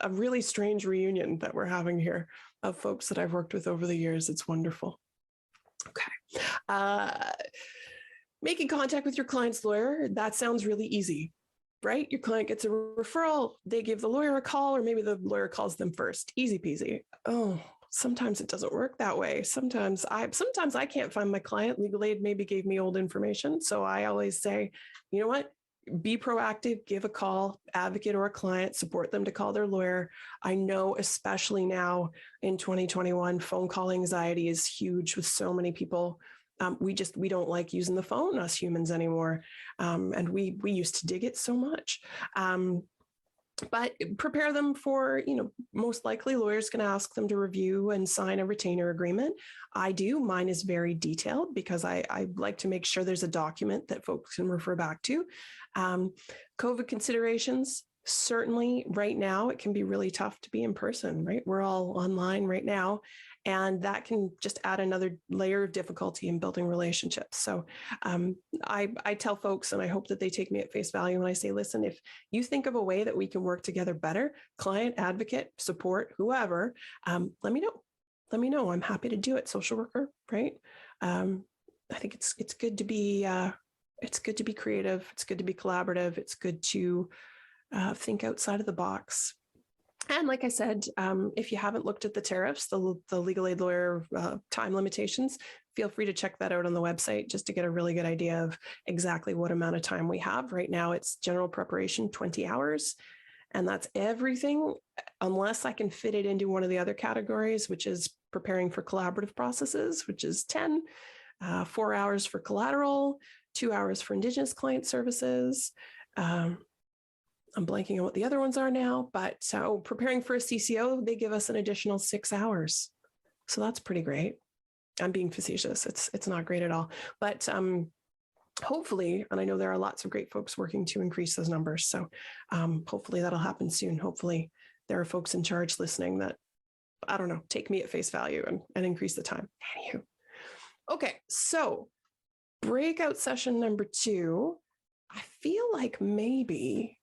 Speaker 2: a really strange reunion that we're having here of folks that I've worked with over the years. It's wonderful. Okay. Making contact with your client's lawyer, that sounds really easy, right? Your client gets a referral, they give the lawyer a call, or maybe the lawyer calls them first. Easy peasy. Oh, sometimes it doesn't work that way. Sometimes I can't find my client. Legal aid maybe gave me old information. So I always say, you know what? Be proactive, give a call, advocate or a client, support them to call their lawyer. I know, especially now in 2021, phone call anxiety is huge with so many people. We don't like using the phone, us humans, anymore. And we used to dig it so much. But prepare them for, most likely lawyers can ask them to review and sign a retainer agreement. I do. Mine is very detailed because I like to make sure there's a document that folks can refer back to. COVID considerations. Certainly right now, it can be really tough to be in person, right? We're all online right now, and that can just add another layer of difficulty in building relationships. So I tell folks, and I hope that they take me at face value when I say, listen, if you think of a way that we can work together better, client, advocate, support, whoever, let me know. Let me know. I'm happy to do it. Social worker, right? I think it's good to be creative. It's good to be collaborative. It's good to think outside of the box. And like I said, if you haven't looked at the tariffs, the legal aid lawyer time limitations, feel free to check that out on the website just to get a really good idea of exactly what amount of time we have. Right now, it's general preparation, 20 hours. And that's everything, unless I can fit it into one of the other categories, which is preparing for collaborative processes, which is 10, 4 hours for collateral, 2 hours for Indigenous client services. I'm blanking on what the other ones are now, but so preparing for a CCO, they give us an additional 6 hours. So that's pretty great. I'm being facetious. It's not great at all, but hopefully, and I know there are lots of great folks working to increase those numbers. So hopefully that'll happen soon. Hopefully there are folks in charge listening that, I don't know, take me at face value and increase the time. Anywho. Okay, so breakout session number 2, I feel like maybe,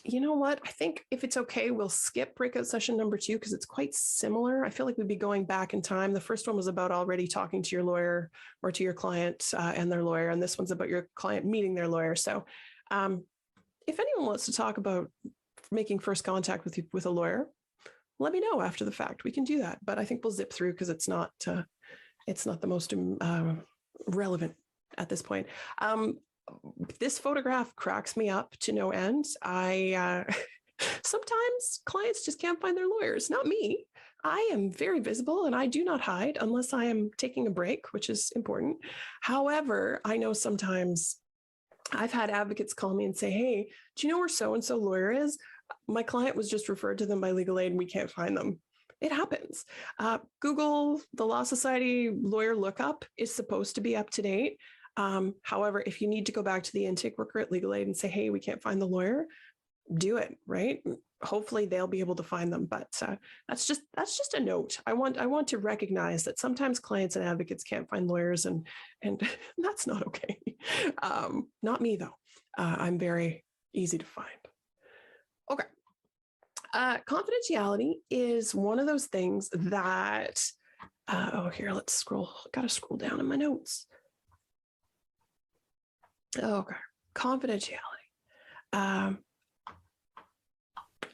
Speaker 2: you know what? I think if it's okay, we'll skip breakout session number 2 because it's quite similar. I feel like we'd be going back in time. The first one was about already talking to your lawyer or to your client and their lawyer. And this one's about your client meeting their lawyer. So if anyone wants to talk about making first contact with a lawyer, let me know after the fact. We can do that. But I think we'll zip through because it's not the most relevant at this point. This photograph cracks me up to no end. Sometimes clients just can't find their lawyers, not me. I am very visible and I do not hide unless I am taking a break, which is important. However, I know sometimes I've had advocates call me and say, hey, do you know where so-and-so lawyer is? My client was just referred to them by legal aid and we can't find them. It happens. Google, the Law Society lawyer lookup is supposed to be up to date. However, if you need to go back to the intake worker at legal aid and say, hey, we can't find the lawyer, do it, right? Hopefully they'll be able to find them. But that's just a note. I want to recognize that sometimes clients and advocates can't find lawyers, and that's not okay. Not me though. I'm very easy to find. Okay. Confidentiality is one of those things that, here, let's scroll. Got to scroll down in my notes. Okay. Confidentiality.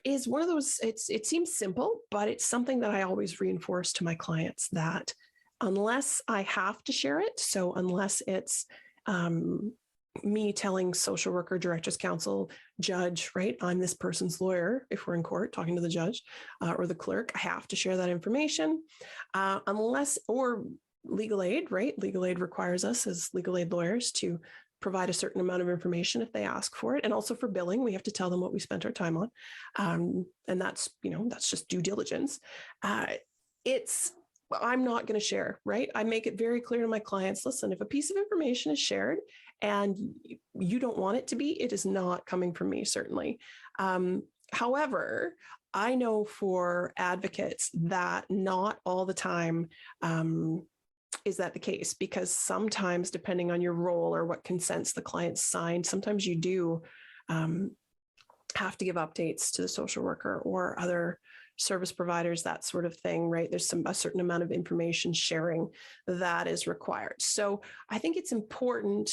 Speaker 2: Is one of those, it seems simple, but it's something that I always reinforce to my clients that unless I have to share it, so unless it's me telling social worker, director's counsel, judge, right, I'm this person's lawyer, if we're in court talking to the judge or the clerk, I have to share that information unless, or legal aid, right? Legal aid requires us as legal aid lawyers to provide a certain amount of information if they ask for it. And also for billing, we have to tell them what we spent our time on. And that's, that's just due diligence. I'm not going to share, right? I make it very clear to my clients, listen, if a piece of information is shared and you don't want it to be, it is not coming from me, certainly. However, I know for advocates that not all the time is that the case, because sometimes depending on your role or what consents the client signed, sometimes you do have to give updates to the social worker or other service providers, that sort of thing, right? There's a certain amount of information sharing that is required. So I think it's important,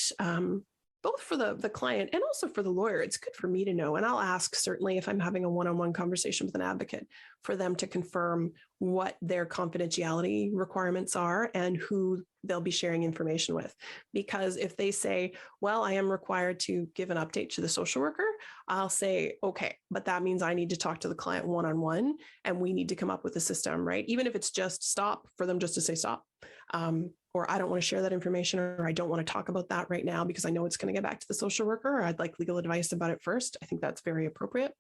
Speaker 2: both for the client and also for the lawyer. It's good for me to know. And I'll ask, certainly, if I'm having a one-on-one conversation with an advocate, for them to confirm what their confidentiality requirements are and who they'll be sharing information with. Because if they say, well, I am required to give an update to the social worker, I'll say, okay, but that means I need to talk to the client one-on-one and we need to come up with a system, right? Even if it's just stop, for them just to say stop. Or I don't want to share that information, or I don't want to talk about that right now because I know it's going to get back to the social worker, or I'd like legal advice about it first. I think that's very appropriate.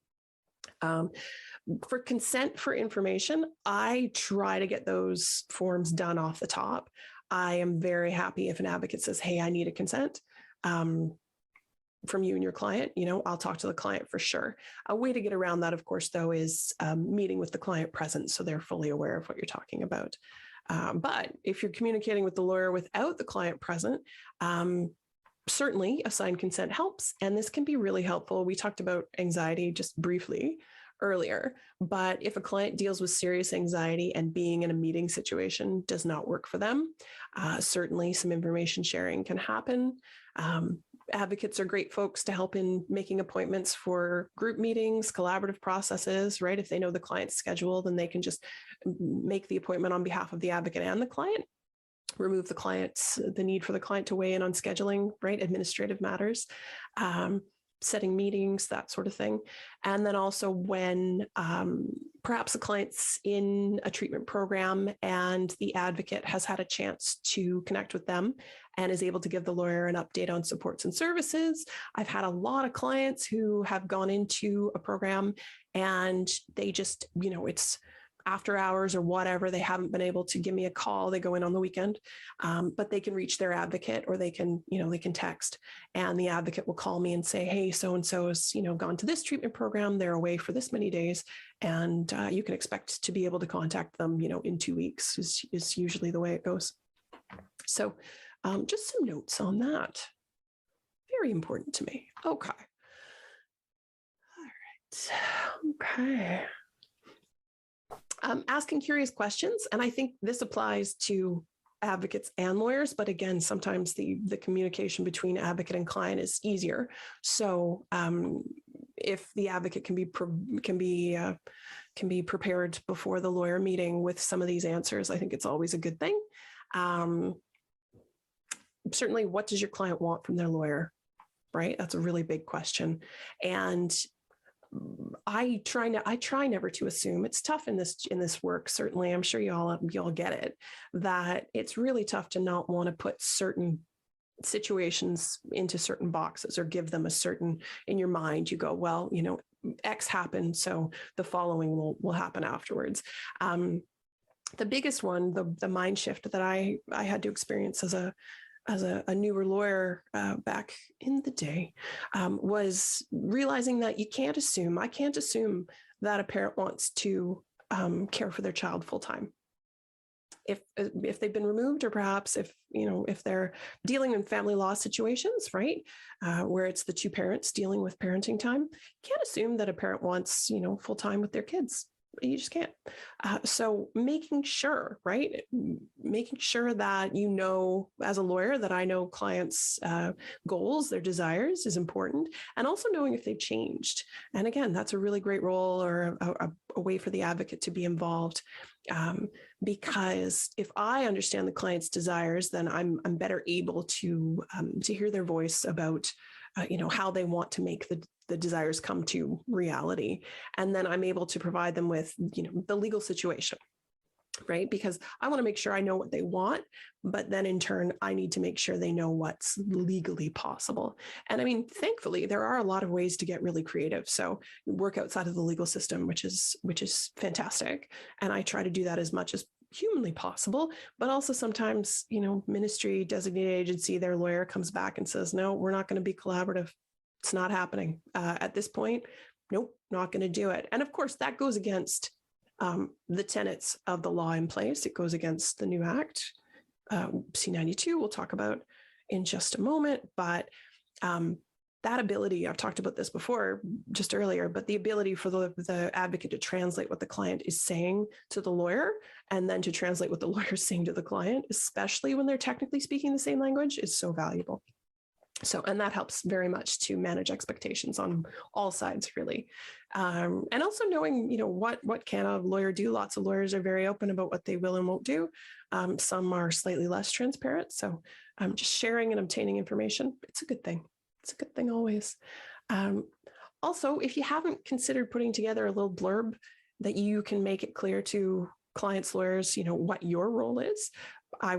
Speaker 2: For consent for information, I try to get those forms done off the top. I am very happy if an advocate says, hey, I need a consent from you and your client. I'll talk to the client for sure. A way to get around that, of course, though, is meeting with the client present so they're fully aware of what you're talking about. But if you're communicating with the lawyer without the client present, certainly a signed consent helps. And this can be really helpful. We talked about anxiety just briefly earlier, but if a client deals with serious anxiety and being in a meeting situation does not work for them, certainly some information sharing can happen. Advocates are great folks to help in making appointments for group meetings, collaborative processes, right? If they know the client's schedule, then they can just make the appointment on behalf of the advocate and the client, remove the need for the client to weigh in on scheduling, right? Administrative matters, setting meetings, that sort of thing. And then also when perhaps a client's in a treatment program and the advocate has had a chance to connect with them and is able to give the lawyer an update on supports and services. I've had a lot of clients who have gone into a program and they just, it's after hours or whatever, they haven't been able to give me a call. They go in on the weekend, but they can reach their advocate, or they can text, and the advocate will call me and say, hey, so-and-so has, gone to this treatment program. They're away for this many days. And you can expect to be able to contact them, in 2 weeks is usually the way it goes. So just some notes on that. Very important to me. Okay. All right. Okay. Asking curious questions. And I think this applies to advocates and lawyers, but again, sometimes the communication between advocate and client is easier. So if the advocate can be prepared before the lawyer meeting with some of these answers, I think it's always a good thing. certainly, what does your client want from their lawyer, right? That's a really big question. And I try never to assume. It's tough in this work. Certainly, I'm sure y'all get it, that it's really tough to not want to put certain situations into certain boxes or give them a certain, in your mind, you go, well, X happened, so the following will happen afterwards. The biggest one, the mind shift that I had to experience as a newer lawyer back in the day, was realizing that you can't assume. I can't assume that a parent wants to care for their child full time. If they've been removed, or perhaps if they're dealing in family law situations, right, where it's the two parents dealing with parenting time, can't assume that a parent wants full time with their kids. You just can't. So making sure that as a lawyer, that I know clients' goals, their desires is important, and also knowing if they've changed. And again, that's a really great role, or a way for the advocate to be involved. Because if I understand the client's desires, then I'm better able to hear their voice about how they want to make the desires come to reality. And then I'm able to provide them with, the legal situation, right? Because I want to make sure I know what they want, but then in turn, I need to make sure they know what's legally possible. And I mean, thankfully, there are a lot of ways to get really creative. So work outside of the legal system, which is fantastic. And I try to do that as much as humanly possible, but also sometimes, ministry, designated agency, their lawyer comes back and says, no, we're not going to be collaborative. It's not happening at this point. Nope, not going to do it. And of course, that goes against the tenets of the law in place. It goes against the new act, C-92, we'll talk about in just a moment. But that ability, I've talked about this before, just earlier, but the ability for the advocate to translate what the client is saying to the lawyer, and then to translate what the lawyer is saying to the client, especially when they're technically speaking the same language, is so valuable. So, and that helps very much to manage expectations on all sides, really. And also knowing, what can a lawyer do? Lots of lawyers are very open about what they will and won't do. Some are slightly less transparent. So just sharing and obtaining information, it's a good thing. It's a good thing always. Also, if you haven't considered putting together a little blurb that you can make it clear to clients, lawyers, what your role is, I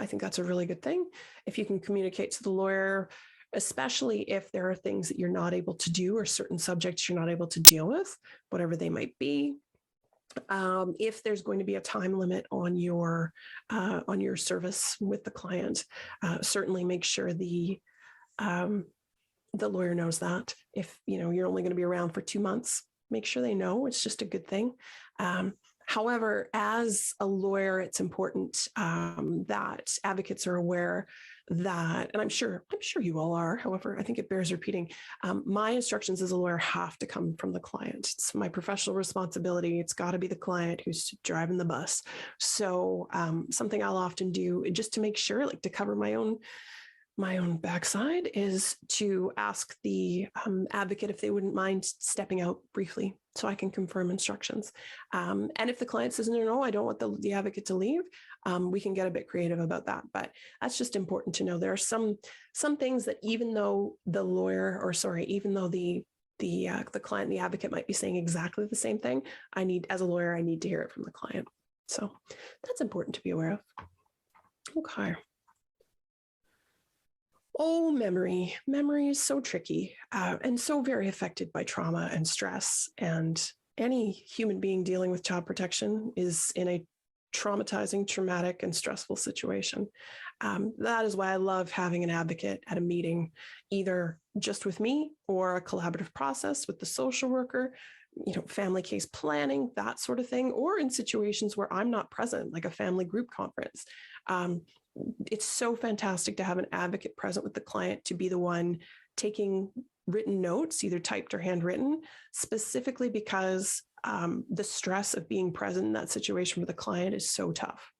Speaker 2: think that's a really good thing. If you can communicate to the lawyer, especially if there are things that you're not able to do, or certain subjects you're not able to deal with, whatever they might be. If there's going to be a time limit on your service with the client, certainly make sure the lawyer knows that. If you're only going to be around for 2 months, make sure they know. It's just a good thing. However, as a lawyer, it's important that advocates are aware that, and I'm sure you all are, however, I think it bears repeating, my instructions as a lawyer have to come from the client. It's my professional responsibility. It's got to be the client who's driving the bus. So something I'll often do, just to make sure, like to cover my own backside, is to ask the advocate if they wouldn't mind stepping out briefly so I can confirm instructions. And if the client says, no, I don't want the advocate to leave, we can get a bit creative about that. But that's just important to know. There are some things that even though the client and the advocate might be saying exactly the same thing, as a lawyer, I need to hear it from the client. So that's important to be aware of. Okay. Oh, memory. Memory is so tricky and so very affected by trauma and stress. And any human being dealing with child protection is in a traumatizing, traumatic, and stressful situation. That is why I love having an advocate at a meeting, either just with me or a collaborative process with the social worker, family case planning, that sort of thing, or in situations where I'm not present, like a family group conference. It's so fantastic to have an advocate present with the client, to be the one taking written notes, either typed or handwritten, specifically because the stress of being present in that situation with the client is so tough.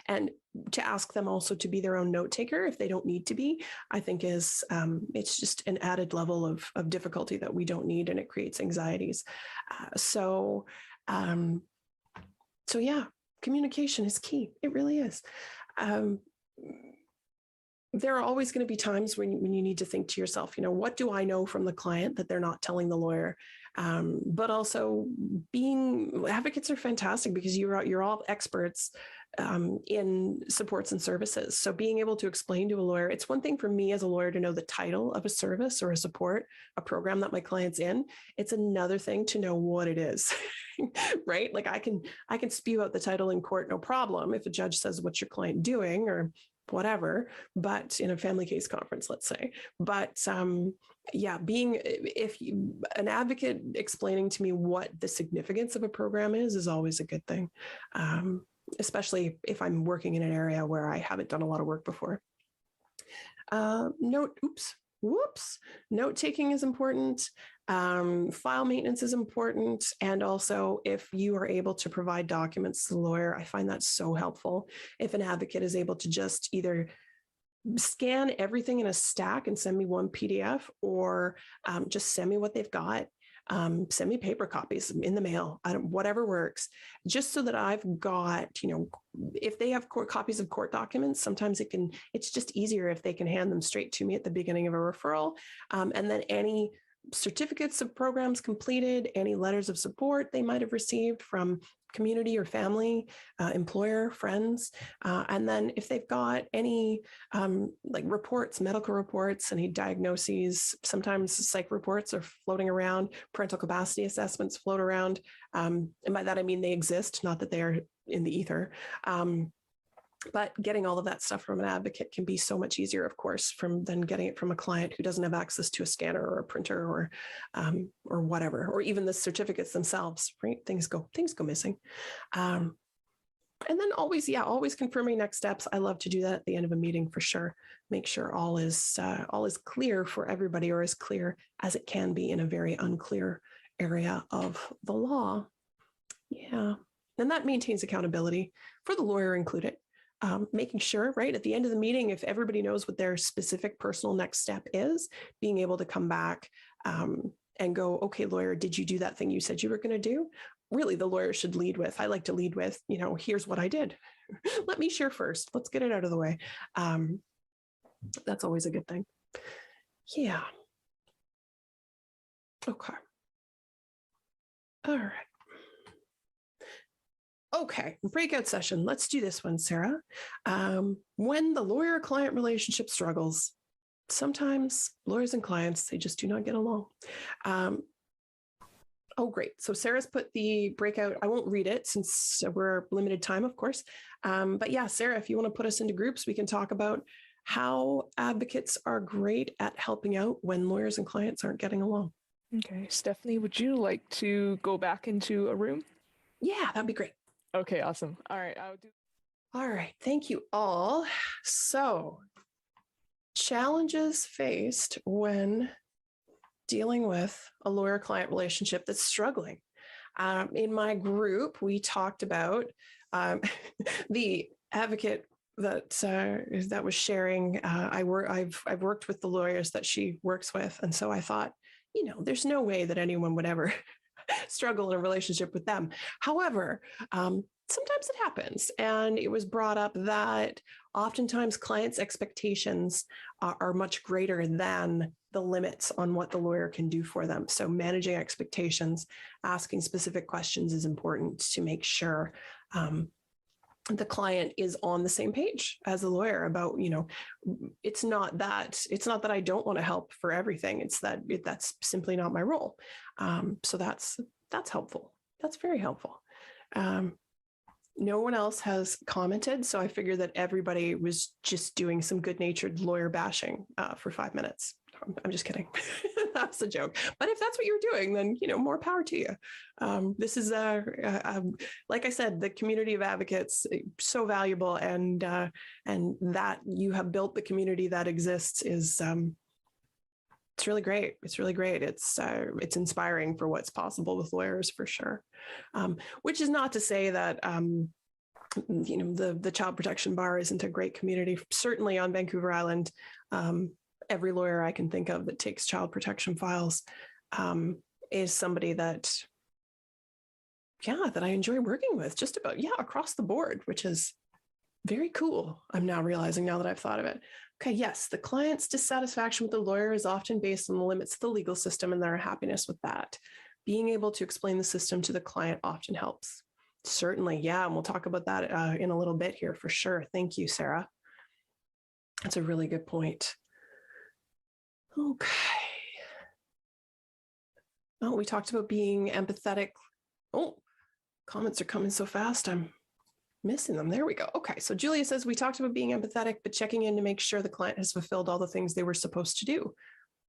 Speaker 2: And to ask them also to be their own note taker if they don't need to be, I think is, it's just an added level of difficulty that we don't need, and it creates anxieties. So yeah, communication is key. It really is. there are always going to be times when you need to think to yourself, what do I know from the client that they're not telling the lawyer? But also advocates are fantastic because you're all experts in supports and services. So being able to explain to a lawyer, it's one thing for me as a lawyer to know the title of a service or a support, a program that my client's in. It's another thing to know what it is, right? Like I can spew out the title in court, no problem. If a judge says, what's your client doing or whatever, but in a family case conference, let's say, but an advocate explaining to me what the significance of a program is always a good thing. Especially if I'm working in an area where I haven't done a lot of work before. Note taking is important. File maintenance is important. And also if you are able to provide documents to the lawyer, I find that so helpful. If an advocate is able to just either scan everything in a stack and send me one PDF or just send me what they've got. Send me paper copies in the mail, whatever works, just so that I've got, if they have copies of court documents, sometimes it's just easier if they can hand them straight to me at the beginning of a referral. And then any certificates of programs completed, any letters of support they might have received from community or family, employer, friends. And then if they've got any like reports, medical reports, any diagnoses, sometimes psych reports are floating around, parental capacity assessments float around. And by that, I mean they exist, not that they are in the ether. But getting all of that stuff from an advocate can be so much easier, of course, than getting it from a client who doesn't have access to a scanner or a printer or whatever, or even the certificates themselves. Right? Things go missing. And then always confirming next steps. I love to do that at the end of a meeting for sure. Make sure all is clear for everybody, or as clear as it can be in a very unclear area of the law. Yeah, and that maintains accountability for the lawyer included. Making sure, right, at the end of the meeting, if everybody knows what their specific personal next step is, being able to come back and go, okay, lawyer, did you do that thing you said you were going to do? Really, the lawyer should lead with, I like to lead with, here's what I did. Let me share first. Let's get it out of the way. That's always a good thing. Yeah. Okay. All right. Okay, breakout session. Let's do this one, Sarah. When the lawyer-client relationship struggles, sometimes lawyers and clients, they just do not get along. Oh, great. So Sarah's put the breakout. I won't read it since we're limited time, of course. But yeah, Sarah, if you want to put us into groups, we can talk about how advocates are great at helping out when lawyers and clients aren't getting along.
Speaker 1: Okay, Stephanie, would you like to go back into a room?
Speaker 2: Yeah, that'd be great.
Speaker 1: Okay, awesome. All right, I'll do.
Speaker 2: All right, thank you all. So, challenges faced when dealing with a lawyer-client relationship that's struggling. In my group, we talked about the advocate that was sharing. I've worked with the lawyers that she works with, and so I thought, there's no way that anyone would ever struggle in a relationship with them. However, sometimes it happens. And it was brought up that oftentimes clients' expectations are much greater than the limits on what the lawyer can do for them. So managing expectations, asking specific questions is important to make sure the client is on the same page as a lawyer about, it's not that I don't want to help for everything. It's that's simply not my role. So that's helpful. That's very helpful. No one else has commented, so I figured that everybody was just doing some good-natured lawyer bashing for 5 minutes. I'm just kidding. That's a joke. But if that's what you're doing, then, more power to you. This is, like I said, the community of advocates, so valuable, and that you have built the community that exists is, it's really great. It's really great. It's inspiring for what's possible with lawyers for sure. Which is not to say that, the child protection bar isn't a great community. Certainly on Vancouver Island, every lawyer I can think of that takes child protection files is somebody that I enjoy working with just about, across the board, which is Very cool. I'm now realizing now that I've thought of it. Okay, yes, the client's dissatisfaction with the lawyer is often based on the limits of the legal system and their happiness with that. Being able to explain the system to the client often helps. Certainly, yeah, and we'll talk about that in a little bit here for sure. Thank you, Sarah. That's a really good point. Okay. Oh, we talked about being empathetic. Oh, comments are coming so fast. I'm missing them. There we go. Okay. So Julia says, we talked about being empathetic, but checking in to make sure the client has fulfilled all the things they were supposed to do.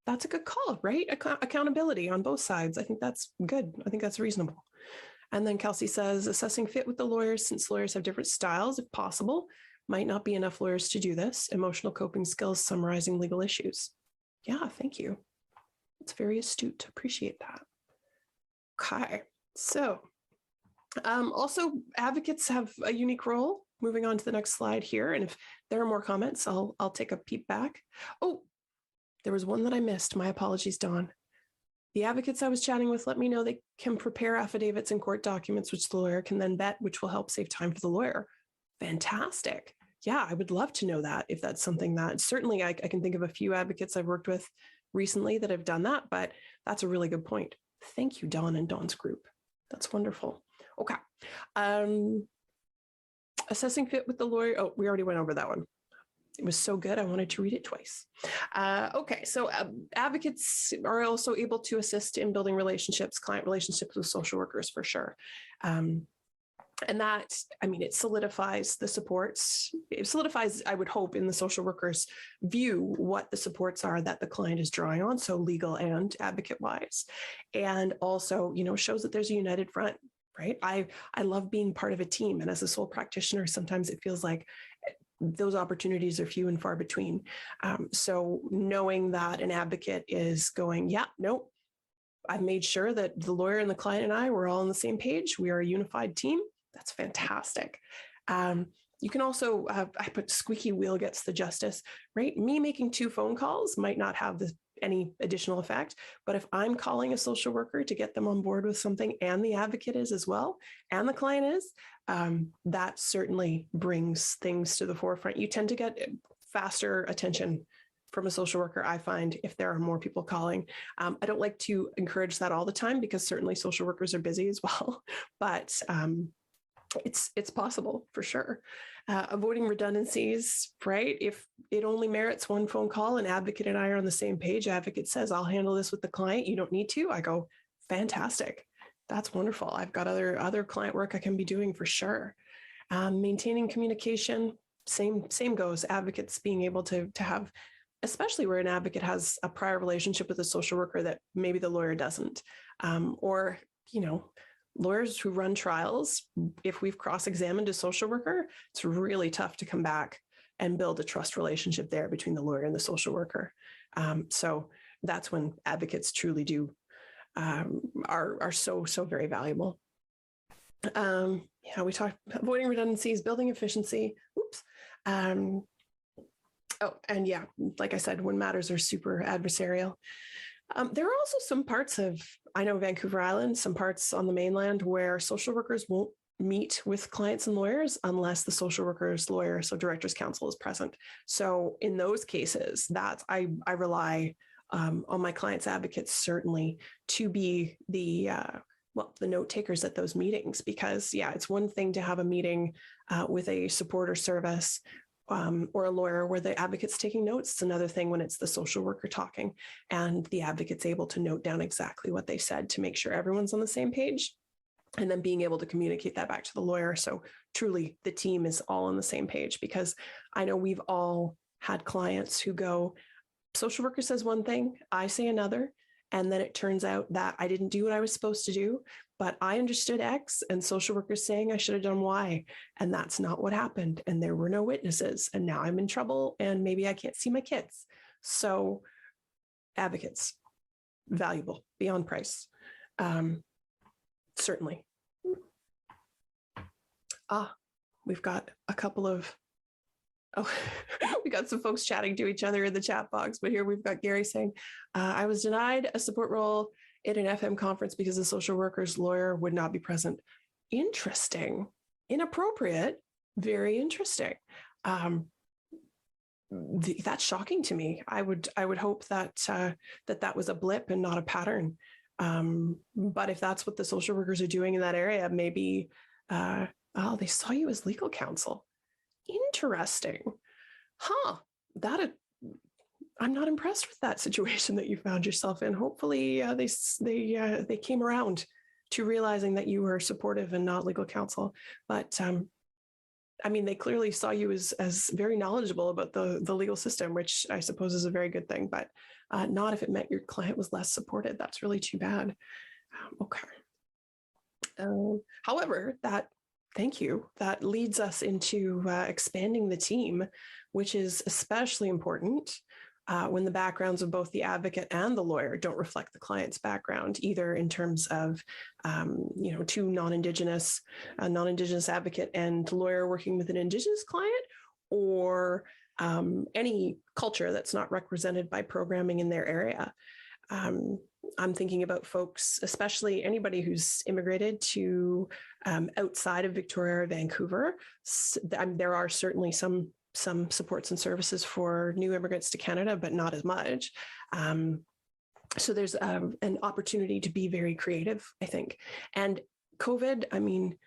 Speaker 2: That's a good call, right? Accountability on both sides. I think that's good. I think that's reasonable. And then Kelsey says, assessing fit with the lawyers, since lawyers have different styles, if possible, might not be enough lawyers to do this. Emotional coping skills, summarizing legal issues. Yeah, thank you. It's very astute. Appreciate that. Okay. So also, advocates have a unique role. Moving on to the next slide here. And if there are more comments, I'll take a peep back. Oh, there was one that I missed. My apologies, Dawn. The advocates I was chatting with let me know they can prepare affidavits and court documents, which the lawyer can then vet, which will help save time for the lawyer. Fantastic. Yeah, I would love to know that if that's something that certainly I can think of a few advocates I've worked with recently that have done that, but that's a really good point. Thank you, Dawn and Dawn's group. That's wonderful. Okay. Assessing fit with the lawyer. Oh, we already went over that one. It was so good. I wanted to read it twice. Okay. So advocates are also able to assist in building relationships, client relationships with social workers for sure. And that, I mean, it solidifies the supports. It solidifies, I would hope, in the social worker's view, what the supports are that the client is drawing on, so legal and advocate-wise. And also, shows that there's a united front, right? I love being part of a team. And as a sole practitioner, sometimes it feels like those opportunities are few and far between. So knowing that an advocate is going, yeah, nope, I've made sure that the lawyer and the client and I were all on the same page. We are a unified team. That's fantastic. You can also, I put squeaky wheel gets the justice, right? Me making 2 phone calls might not have any additional effect, but if I'm calling a social worker to get them on board with something and the advocate is as well, and the client is, that certainly brings things to the forefront. You tend to get faster attention from a social worker, I find, if there are more people calling. I don't like to encourage that all the time because certainly social workers are busy as well, but it's possible for sure. Avoiding redundancies, right? If it only merits 1 phone call, an advocate and I are on the same page, advocate says, I'll handle this with the client, you don't need to. I go, fantastic. That's wonderful. I've got other client work I can be doing for sure. Maintaining communication, same goes. Advocates being able to have, especially where an advocate has a prior relationship with a social worker that maybe the lawyer doesn't, or, lawyers who run trials, if we've cross-examined a social worker, it's really tough to come back and build a trust relationship there between the lawyer and the social worker. So that's when advocates truly do are so very valuable. We talked avoiding redundancies, building efficiency. Oops. And yeah, like I said, when matters are super adversarial. There are also some parts of, I know Vancouver Island, some parts on the mainland where social workers won't meet with clients and lawyers unless the social worker's lawyer, so director's counsel, is present. So in those cases, I rely on my clients' advocates certainly to be the note takers at those meetings, because it's one thing to have a meeting with a support or service or a lawyer where the advocate's taking notes. It's another thing when it's the social worker talking and the advocate's able to note down exactly what they said to make sure everyone's on the same page, and then being able to communicate that back to the lawyer. So truly the team is all on the same page, because I know we've all had clients who go, social worker says one thing, I say another, and then it turns out that I didn't do what I was supposed to do, but I understood X and social worker's saying I should have done Y, and that's not what happened. And there were no witnesses, and now I'm in trouble and maybe I can't see my kids. So advocates, valuable beyond price. Certainly. We've got a couple of, we got some folks chatting to each other in the chat box, but here we've got Gary saying, I was denied a support role at an FM conference because the social worker's lawyer would not be present. Interesting. Inappropriate, Very interesting. That's shocking to me. I would hope that that was a blip and not a pattern. But if that's what the social workers are doing in that area, maybe they saw you as legal counsel. Interesting. Huh. I'm not impressed with that situation that you found yourself in. Hopefully, they came around to realizing that you were supportive and not legal counsel. But I mean, they clearly saw you as very knowledgeable about the legal system, which I suppose is a very good thing, but not if it meant your client was less supported. That's really too bad. Okay. However, thank you. That leads us into expanding the team, which is especially important when the backgrounds of both the advocate and the lawyer don't reflect the client's background, either in terms of, two non-Indigenous advocate and lawyer working with an Indigenous client, or any culture that's not represented by programming in their area. I'm thinking about folks, especially anybody who's immigrated to outside of Victoria or Vancouver. There are certainly some supports and services for new immigrants to Canada, but not as much. So there's an opportunity to be very creative, I think. And COVID, I mean,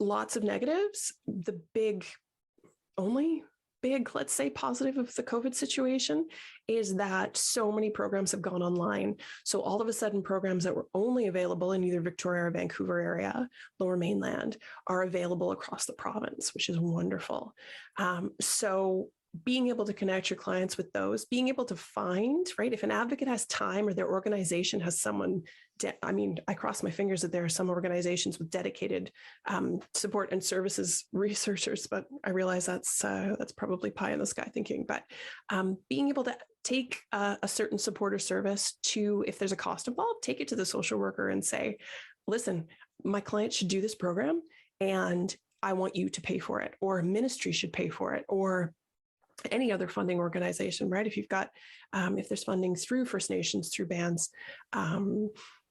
Speaker 2: lots of negatives. The only big, let's say, positive of the COVID situation is that so many programs have gone online. So all of a sudden, programs that were only available in either Victoria or Vancouver area, Lower Mainland, are available across the province, which is wonderful. So being able to connect your clients with those, being able to find, right, if an advocate has time or their organization has someone, I cross my fingers that there are some organizations with dedicated support and services researchers, but I realize that's probably pie in the sky thinking. But being able to take a certain support or service to, if there's a cost involved, take it to the social worker and say, listen, my client should do this program and I want you to pay for it, or ministry should pay for it, or any other funding organization, right? If you've got, if there's funding through First Nations, through bands,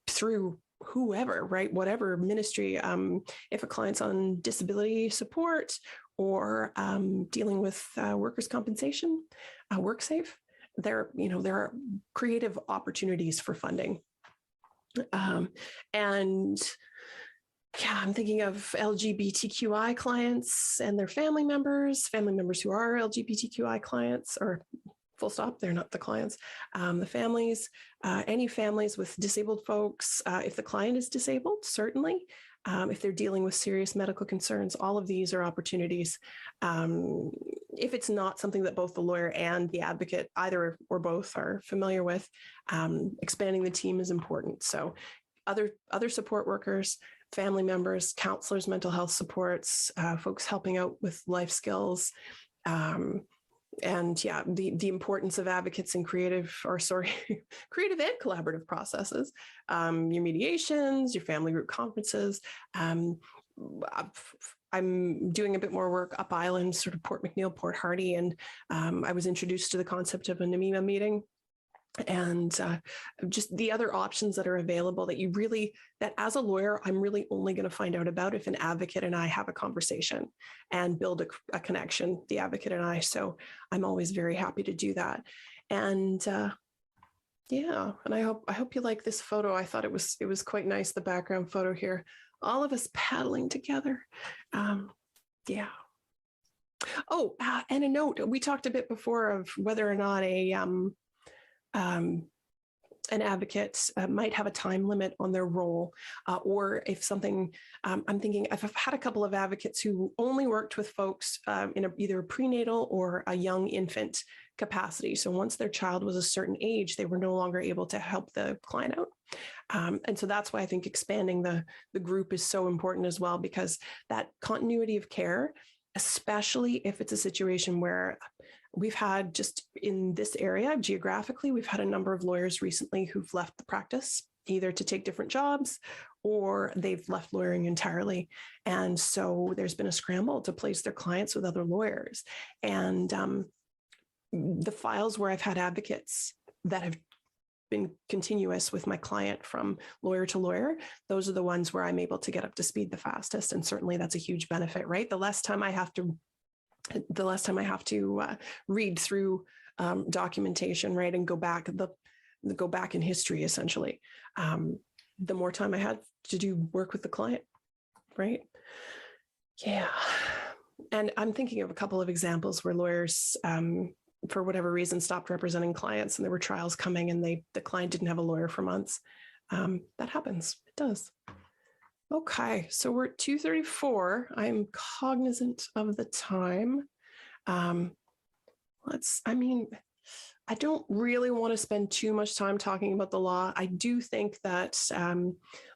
Speaker 2: through whoever, right? Whatever ministry, if a client's on disability support or dealing with workers' compensation, WorkSafe, there are creative opportunities for funding. And yeah, I'm thinking of LGBTQI clients and their family members who are LGBTQI clients, or full stop, they're not the clients, the families, any families with disabled folks, if the client is disabled, certainly, if they're dealing with serious medical concerns, all of these are opportunities. If it's not something that both the lawyer and the advocate, either or both, are familiar with, expanding the team is important. So other support workers, family members, counselors, mental health supports, folks helping out with life skills, and yeah, the importance of advocates in creative and collaborative processes, your mediations, your family group conferences. I'm doing a bit more work up island, sort of Port McNeill, Port Hardy, and I was introduced to the concept of a NAMIMA meeting. And just the other options that are available that as a lawyer, I'm really only going to find out about if an advocate and I have a conversation and build a connection, the advocate and I. So I'm always very happy to do that. And yeah, and I hope you like this photo. I thought it was quite nice, the background photo here. All of us paddling together. Yeah. Oh, and a note, we talked a bit before of whether or not an advocate might have a time limit on their role, or if something, I'm thinking, I've had a couple of advocates who only worked with folks in either a prenatal or a young infant capacity. So once their child was a certain age, they were no longer able to help the client out. And so that's why I think expanding the group is so important as well, because that continuity of care, especially if it's a situation where we've had, just in this area geographically, we've had a number of lawyers recently who've left the practice, either to take different jobs or they've left lawyering entirely. And so there's been a scramble to place their clients with other lawyers. And the files where I've had advocates that have been continuous with my client from lawyer to lawyer, those are the ones where I'm able to get up to speed the fastest. And certainly that's a huge benefit, right? The less time I have to read through documentation, right, and go back in history, essentially, the more time I had to do work with the client, right? Yeah. And I'm thinking of a couple of examples where lawyers, for whatever reason, stopped representing clients, and there were trials coming, and the client didn't have a lawyer for months. That happens. It does. Okay, so we're at 2:34. I'm cognizant of the time. I don't really want to spend too much time talking about the law. I do think that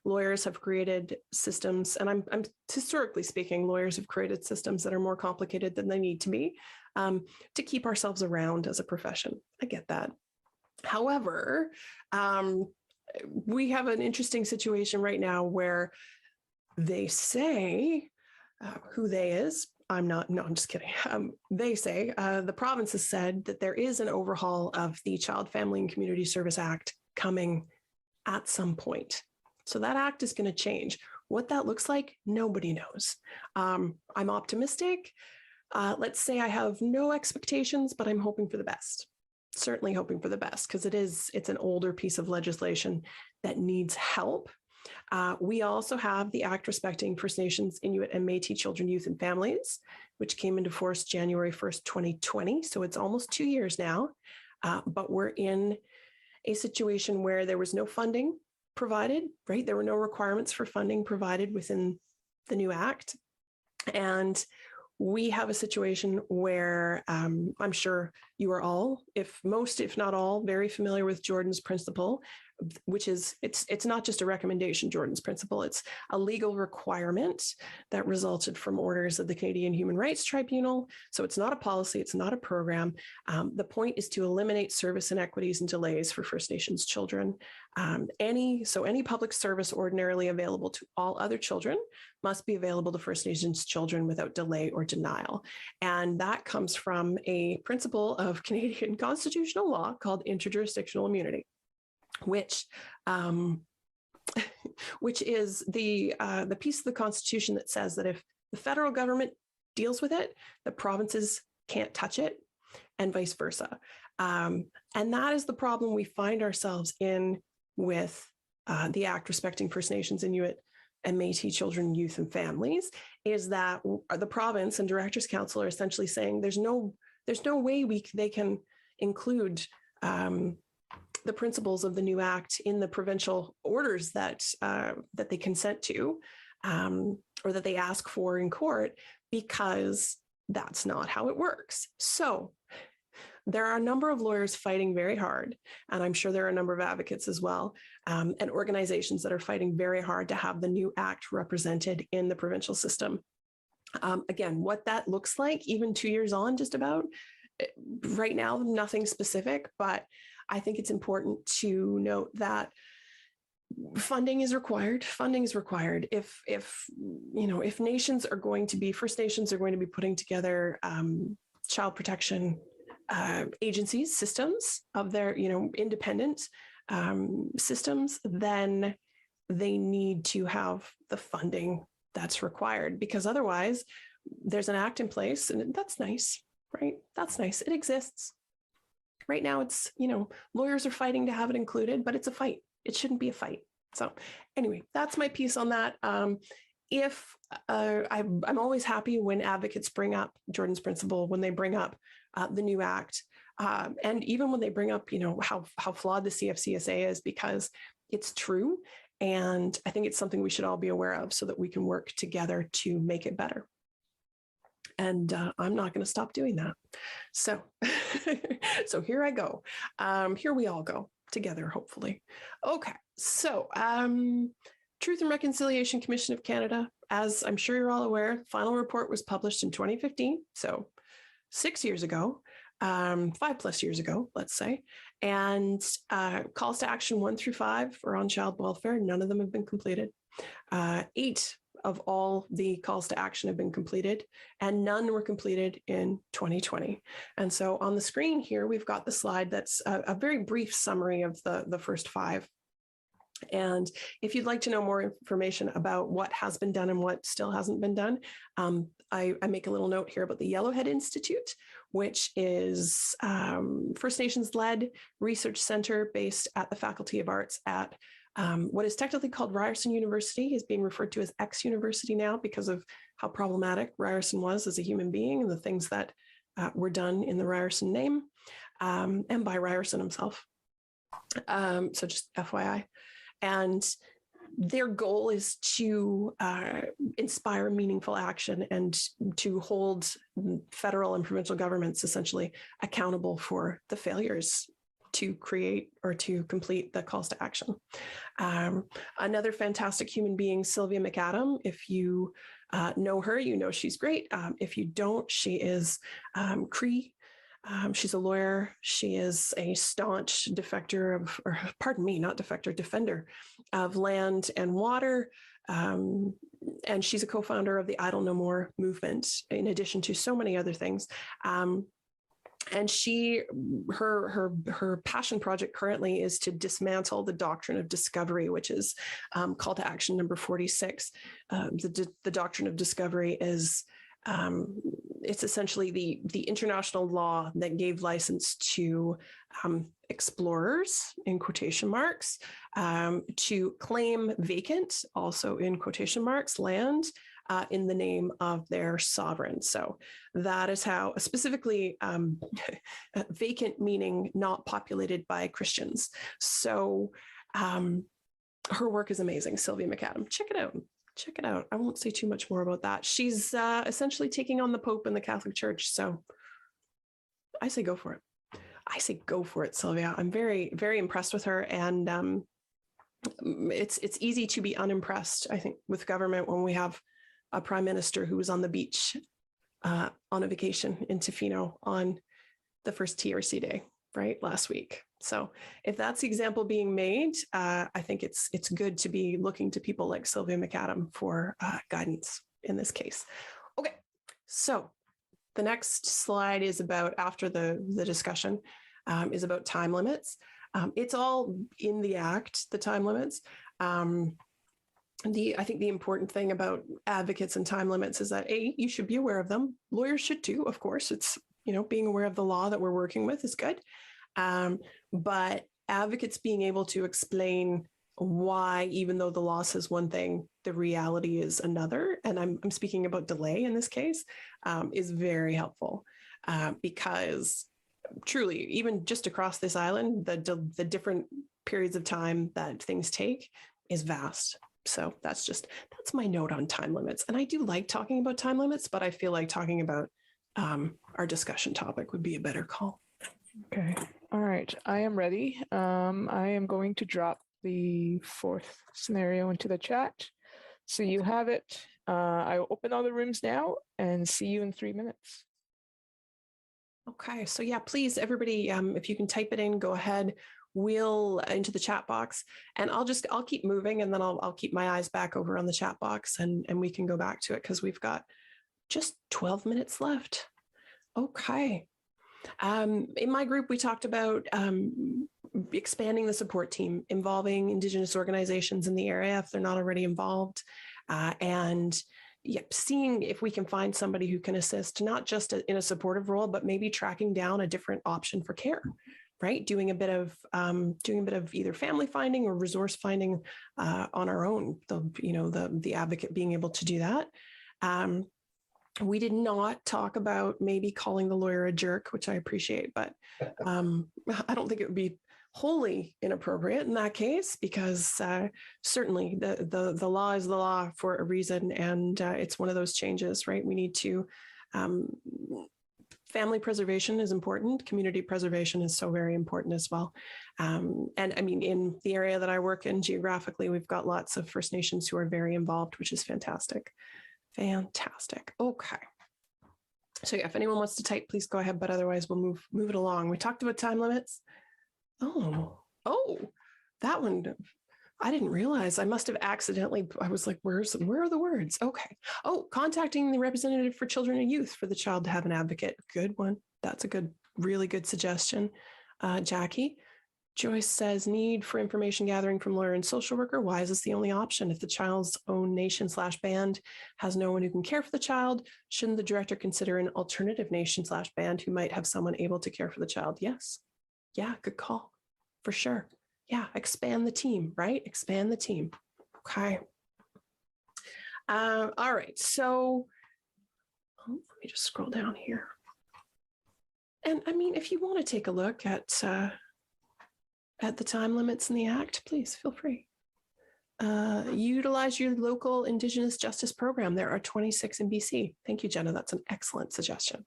Speaker 2: lawyers have created systems, and I'm historically speaking, lawyers have created systems that are more complicated than they need to be to keep ourselves around as a profession. I get that. However, we have an interesting situation right now where they say, who they is, I'm not, no, I'm just kidding. They say, the province has said that there is an overhaul of the Child, Family and Community Service Act coming at some point. So that act is going to change. What that looks like, nobody knows. I'm optimistic. Let's say I have no expectations, but I'm hoping for the best. Certainly hoping for the best, because it's an older piece of legislation that needs help. We also have the Act Respecting First Nations, Inuit, and Métis Children, Youth, and Families, which came into force January 1st, 2020. So it's almost 2 years now, but we're in a situation where there was no funding provided, right? There were no requirements for funding provided within the new Act. And we have a situation where I'm sure you are all, if not all, very familiar with Jordan's principle, which is, it's not just a recommendation, Jordan's principle, it's a legal requirement that resulted from orders of the Canadian Human Rights Tribunal. So it's not a policy, it's not a program. The point is to eliminate service inequities and delays for First Nations children. Any public service ordinarily available to all other children must be available to First Nations children without delay or denial. And that comes from a principle of Canadian constitutional law called interjurisdictional immunity, which is the piece of the Constitution that says that if the federal government deals with it, the provinces can't touch it, and vice versa. And that is the problem we find ourselves in with the Act Respecting First Nations, Inuit, and Métis Children, Youth, and Families, is that the province and Directors' Council are essentially saying there's no way they can include the principles of the new act in the provincial orders that they consent to or that they ask for in court, because that's not how it works. So there are a number of lawyers fighting very hard, and I'm sure there are a number of advocates as well, and organizations that are fighting very hard to have the new act represented in the provincial system. Again, what that looks like, even 2 years on, just about, right now, nothing specific, but I think it's important to note that funding is required. Funding is required. If nations are going to be, First Nations are going to be putting together child protection agencies, systems of their, independent systems, then they need to have the funding that's required, because otherwise there's an act in place, and that's nice, right? That's nice. It exists. Right now it's, lawyers are fighting to have it included, but it's a fight. It shouldn't be a fight. So anyway, that's my piece on that. I'm always happy when advocates bring up Jordan's principle, when they bring up the new act, and even when they bring up, how flawed the CFCSA is, because it's true. And I think it's something we should all be aware of so that we can work together to make it better. And I'm not going to stop doing that. So, so here I go. Here we all go together, hopefully. Okay. So, Truth and Reconciliation Commission of Canada, as I'm sure you're all aware, final report was published in 2015. So 6 years ago, 5+ years ago, let's say, and calls to action 1 through 5 are on child welfare. None of them have been completed. 8 of all the calls to action have been completed, and none were completed in 2020. And so on the screen here, we've got the slide that's a very brief summary of the first 5. And if you'd like to know more information about what has been done and what still hasn't been done, I make a little note here about the Yellowhead Institute, which is First Nations-led research center based at the Faculty of Arts at what is technically called Ryerson University, is being referred to as X-University now because of how problematic Ryerson was as a human being and the things that were done in the Ryerson name and by Ryerson himself. So just FYI. And their goal is to inspire meaningful action and to hold federal and provincial governments essentially accountable for the failures to create or to complete the calls to action. Another fantastic human being, Sylvia McAdam. If you know her, you know she's great. If you don't, she is Cree. She's a lawyer. She is a staunch defender of land and water. And she's a co-founder of the Idle No More movement, in addition to so many other things. And her passion project currently is to dismantle the doctrine of discovery, which is call to action number 46. The doctrine of discovery is it's essentially the international law that gave license to explorers, in quotation marks, to claim vacant, also in quotation marks, land in the name of their sovereign. So that is how, specifically vacant meaning not populated by Christians. So her work is amazing, Sylvia McAdam. Check it out. Check it out. I won't say too much more about that. She's essentially taking on the Pope and the Catholic Church. So I say go for it. I say go for it, Sylvia. I'm very, very impressed with her. And it's easy to be unimpressed, I think, with government when we have a prime minister who was on the beach on a vacation in Tofino on the first TRC day, right, last week. So if that's the example being made, I think it's good to be looking to people like Sylvia McAdam for guidance in this case. Okay, so the next slide is about, after the discussion, is about time limits. It's all in the Act, the time limits. I think the important thing about advocates and time limits is that you should be aware of them. Lawyers should too, of course. It's, being aware of the law that we're working with is good. But advocates being able to explain why, even though the law says one thing, the reality is another, and I'm speaking about delay in this case, is very helpful because truly, even just across this island, the different periods of time that things take is vast. So that's my note on time limits. And I do like talking about time limits, but I feel like talking about our discussion topic would be a better call.
Speaker 1: Okay. All right. I am ready. I am going to drop the 4th scenario into the chat. So you have it. I will open all the rooms now and see you in 3 minutes.
Speaker 2: Okay. So yeah, please, everybody, if you can type it in, go ahead. We'll into the chat box, and I'll keep moving, and then I'll keep my eyes back over on the chat box, and we can go back to it because we've got just 12 minutes left. Okay. In my group, we talked about expanding the support team, involving Indigenous organizations in the area if they're not already involved, and seeing if we can find somebody who can assist, not just in a supportive role, but maybe tracking down a different option for care, right? Doing a bit of either family finding or resource finding on our own. The advocate being able to do that. We did not talk about maybe calling the lawyer a jerk, which I appreciate, but I don't think it would be wholly inappropriate in that case, because certainly the law is the law for a reason, and it's one of those changes, right? We need to, family preservation is important. Community preservation is so very important as well. And I mean, in the area that I work in geographically, we've got lots of First Nations who are very involved, which is fantastic. Fantastic. Okay. So yeah, if anyone wants to type, please go ahead, but otherwise we'll move it along. We talked about time limits. Oh, that one I didn't realize. I must have accidentally, I was like, where are the words? Okay. Oh, contacting the representative for children and youth for the child to have an advocate. Good one. That's a really good suggestion. Jackie. Joyce says, need for information gathering from lawyer and social worker. Why is this the only option? If the child's own nation/band has no one who can care for the child, shouldn't the director consider an alternative nation/band who might have someone able to care for the child? Yes. Yeah, good call. For sure. Yeah, expand the team, right? Expand the team. Okay. All right. So let me just scroll down here. And I mean, if you want to take a look at the time limits in the Act, please feel free. Utilize your local Indigenous justice program. There are 26 in BC. Thank you, Jenna. That's an excellent suggestion.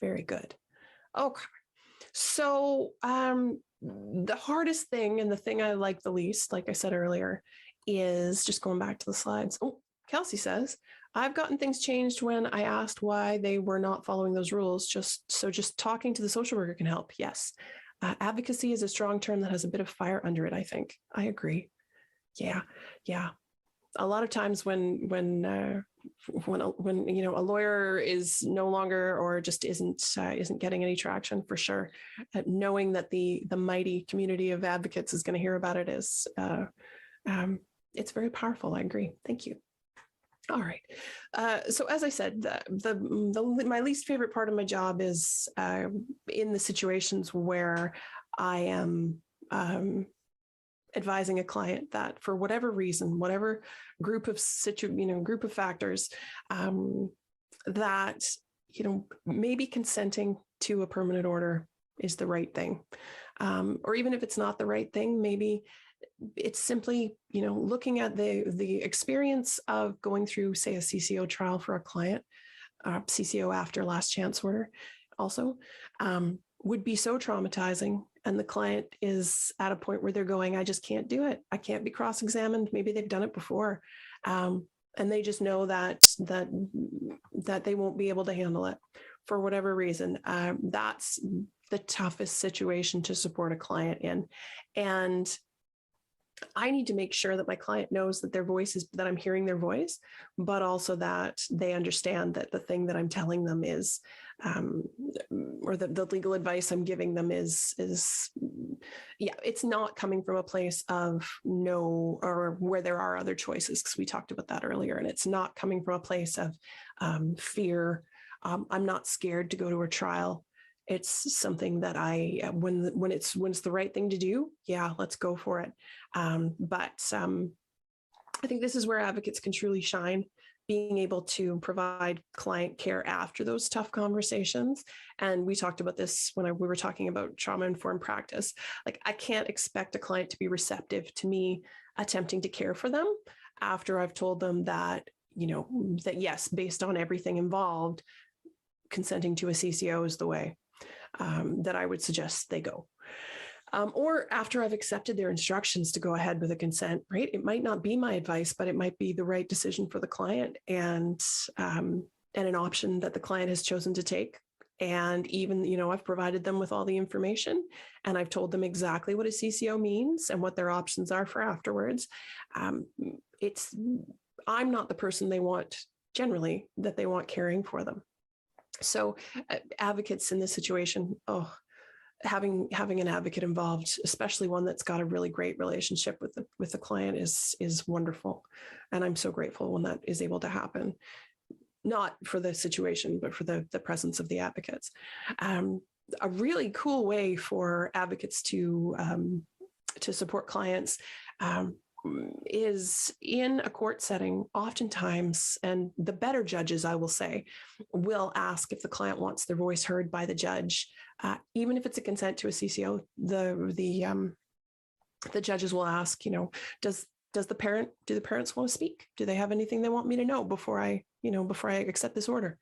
Speaker 2: Very good. Okay. So the hardest thing and the thing I like the least, like I said earlier, is just going back to the slides. Oh, Kelsey says, I've gotten things changed when I asked why they were not following those rules. Just talking to the social worker can help. Yes. Advocacy is a strong term that has a bit of fire under it, I think. I agree. Yeah. A lot of times when you know a lawyer is no longer or just isn't getting any traction, for sure, knowing that the mighty community of advocates is going to hear about it is it's very powerful. I agree. Thank you. All right. So as I said, my least favorite part of my job is in the situations where I am advising a client that for whatever reason, whatever group of factors, that maybe consenting to a permanent order is the right thing, or even if it's not the right thing, maybe it's simply, looking at the experience of going through, say, a CCO trial for a client, CCO after last chance order also, would be so traumatizing. And the client is at a point where they're going, I just can't do it. I can't be cross-examined. Maybe they've done it before. And they just know that they won't be able to handle it for whatever reason. That's the toughest situation to support a client in. And I need to make sure that my client knows that that I'm hearing their voice, but also that they understand that the thing that I'm telling them is, or the legal advice I'm giving them is, it's not coming from a place of no, or where there are other choices, because we talked about that earlier. And it's not coming from a place of fear. I'm not scared to go to a trial. It's something that when it's the right thing to do, yeah, let's go for it. But I think this is where advocates can truly shine, being able to provide client care after those tough conversations. And we talked about this when we were talking about trauma-informed practice. Like, I can't expect a client to be receptive to me attempting to care for them after I've told them that, that yes, based on everything involved, consenting to a CCO is the way that I would suggest they go. Or after I've accepted their instructions to go ahead with a consent, right? It might not be my advice, but it might be the right decision for the client, and an option that the client has chosen to take. And even, I've provided them with all the information, and I've told them exactly what a CCO means and what their options are for afterwards. I'm not the person they want caring for them. So advocates in this situation, having an advocate involved, especially one that's got a really great relationship with the client, is wonderful. And I'm so grateful when that is able to happen, not for the situation, but for the presence of the advocates. A really cool way for advocates to support clients is in a court setting. Oftentimes, and the better judges, I will say, will ask if the client wants their voice heard by the judge, even if it's a consent to a CCO. The judges will ask, do the parents want to speak? Do they have anything they want me to know before I accept this order?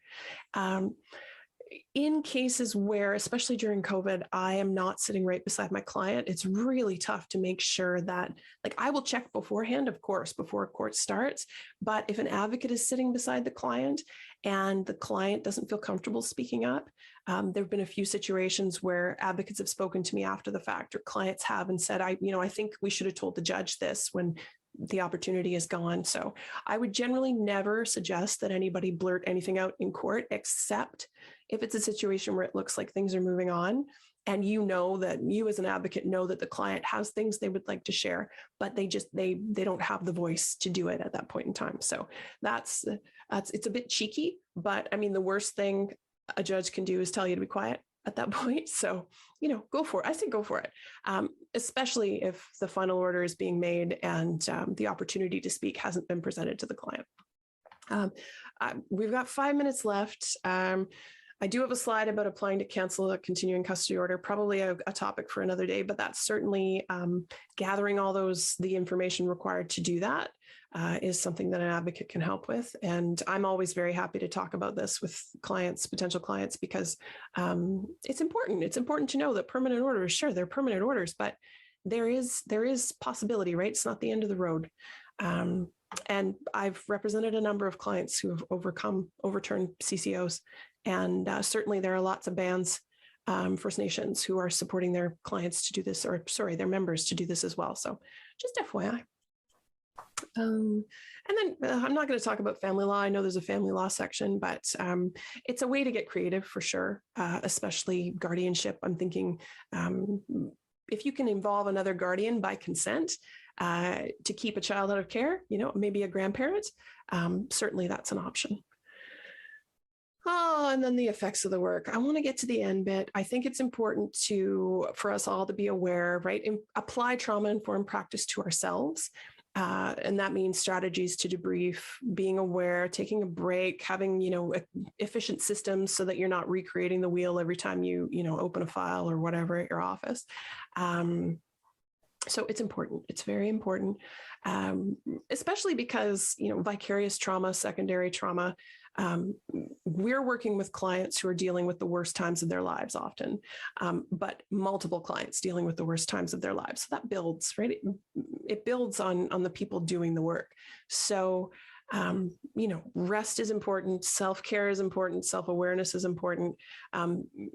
Speaker 2: in cases where, especially during COVID, I am not sitting right beside my client, it's really tough to make sure that, like, I will check beforehand, of course, before court starts. But if an advocate is sitting beside the client and the client doesn't feel comfortable speaking up, there have been a few situations where advocates have spoken to me after the fact, or clients have, and said, I think we should have told the judge this when the opportunity is gone. So I would generally never suggest that anybody blurt anything out in court, except if it's a situation where it looks like things are moving on and you know that you as an advocate know that the client has things they would like to share, but they don't have the voice to do it at that point in time. So it's a bit cheeky, but I mean, the worst thing a judge can do is tell you to be quiet at that point. So, go for it. I say go for it, especially if the final order is being made and the opportunity to speak hasn't been presented to the client. We've got 5 minutes left. I do have a slide about applying to cancel a continuing custody order, probably a topic for another day, but that's certainly gathering all the information required to do that is something that an advocate can help with. And I'm always very happy to talk about this with clients, potential clients, because it's important. It's important to know that permanent orders, sure, they're permanent orders, but there is possibility, right? It's not the end of the road. And I've represented a number of clients who have overturned CCOs. And certainly there are lots of bands, First Nations, who are supporting their clients to do this, their members to do this as well. So just FYI. And then I'm not going to talk about family law. I know there's a family law section, but it's a way to get creative for sure, especially guardianship. I'm thinking if you can involve another guardian by consent to keep a child out of care, maybe a grandparent, certainly that's an option. Oh, and then the effects of the work. I want to get to the end bit. I think it's important for us all to be aware, right? Apply trauma-informed practice to ourselves. And that means strategies to debrief, being aware, taking a break, having, efficient systems so that you're not recreating the wheel every time you open a file or whatever at your office. So it's important. It's very important, especially because, vicarious trauma, secondary trauma, we're working with clients who are dealing with the worst times of their lives often, but multiple clients dealing with the worst times of their lives. So that builds, right? It builds on the people doing the work. So, rest is important. Self-care is important. Self-awareness is important.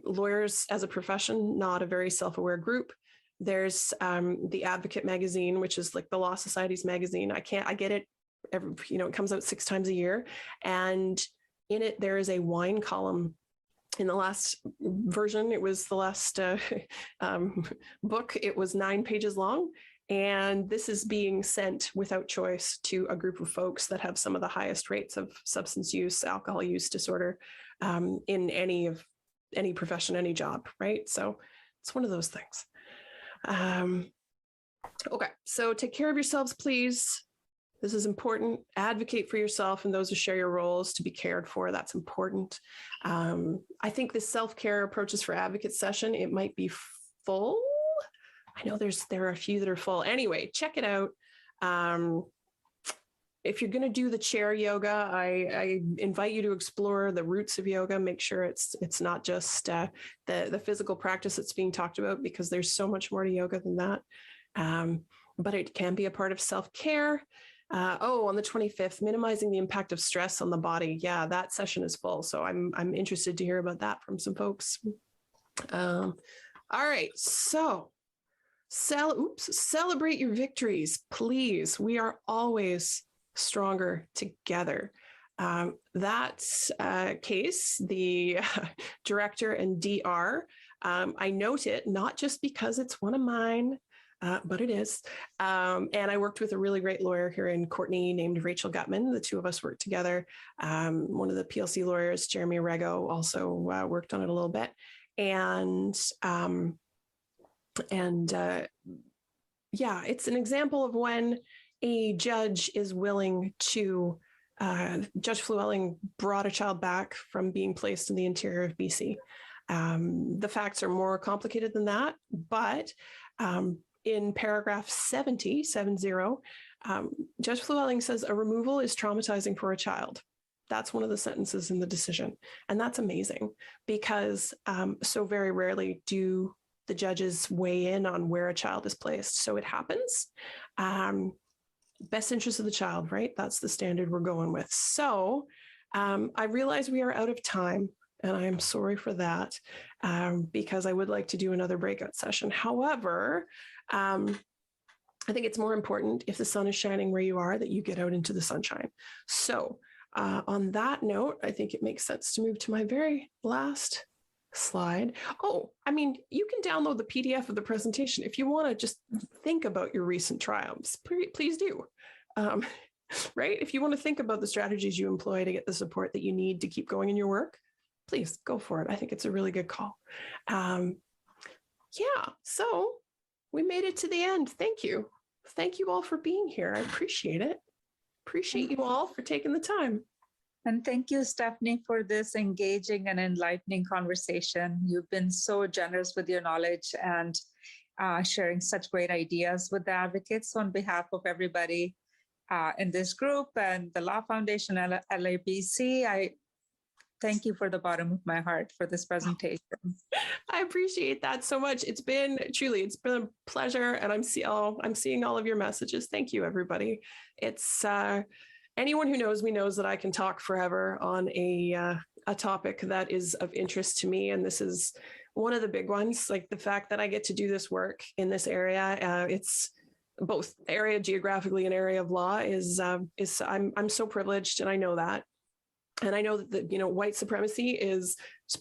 Speaker 2: Lawyers as a profession, not a very self-aware group. There's the Advocate magazine, which is like the Law Society's magazine. I get it. It comes out 6 times a year, and in it there is a wine column. In the last version, it was the last book. It was 9 pages long, and this is being sent without choice to a group of folks that have some of the highest rates of substance use, alcohol use disorder in any profession, any job, right? So it's one of those things. Okay, so take care of yourselves, please. This is important. Advocate for yourself and those who share your roles to be cared for. That's important. I think this self-care approaches for advocate session, it might be full. I know there are a few that are full. Anyway, check it out. If you're going to do the chair yoga, I invite you to explore the roots of yoga. Make sure it's not just the physical practice that's being talked about, because there's so much more to yoga than that. But it can be a part of self-care. On the 25th, minimizing the impact of stress on the body. Yeah, that session is full. So I'm interested to hear about that from some folks. All right. So celebrate your victories, please. We are always stronger together. That case, the director and DR, I note it not just because it's one of mine, but it is. And I worked with a really great lawyer here in Courtney named Rachel Gutman. The two of us worked together. One of the PLC lawyers, Jeremy Rego, also worked on it a little bit. It's an example of when a judge is willing to, Judge Flewelling brought a child back from being placed in the interior of BC. The facts are more complicated than that, but in paragraph 70, Judge Flewelling says a removal is traumatizing for a child. That's one of the sentences in the decision. And that's amazing because so very rarely do the judges weigh in on where a child is placed. So it happens. Best interest of the child, right? That's the standard we're going with. So I realize we are out of time, and I am sorry for that because I would like to do another breakout session. However, I think it's more important if the sun is shining where you are that you get out into the sunshine. So on that note, I think it makes sense to move to my very last slide. Oh, I mean, you can download the PDF of the presentation if you want to just think about your recent triumphs. Please do. Right? If you want to think about the strategies you employ to get the support that you need to keep going in your work, please go for it. I think it's a really good call. Yeah, so we made it to the end. Thank you. Thank you all for being here. I appreciate it. Appreciate you all for taking the time.
Speaker 3: And thank you, Stephanie, for this engaging and enlightening conversation. You've been so generous with your knowledge and sharing such great ideas with the advocates. On behalf of everybody in this group and the Law Foundation and LABC, I thank you for the bottom of my heart for this presentation.
Speaker 2: I appreciate that so much. It's been a pleasure, and I'm seeing all of your messages. Thank you, everybody. It's anyone who knows me knows that I can talk forever on a topic that is of interest to me, and this is one of the big ones. Like the fact that I get to do this work in this area, it's both area geographically and area of law is I'm so privileged, and I know that. And I know that white supremacy is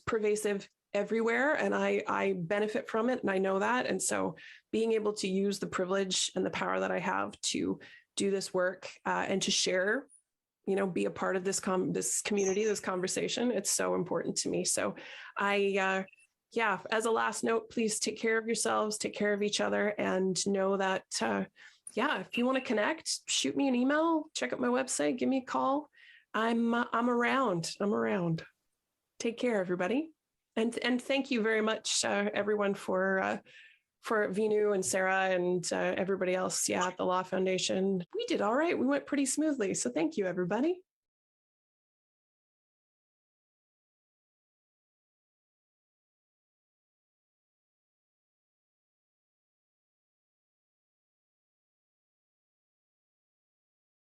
Speaker 2: pervasive everywhere, and I benefit from it, and I know that. And so being able to use the privilege and the power that I have to do this work and to share, be a part of this community, this conversation, it's so important to me. So as a last note, please take care of yourselves, take care of each other, and know that, if you want to connect, shoot me an email, check out my website, give me a call. I'm around. Take care, everybody. And thank you very much, everyone, for Vinu and Sarah and everybody else. Yeah, at the Law Foundation. We did all right. We went pretty smoothly. So thank you, everybody.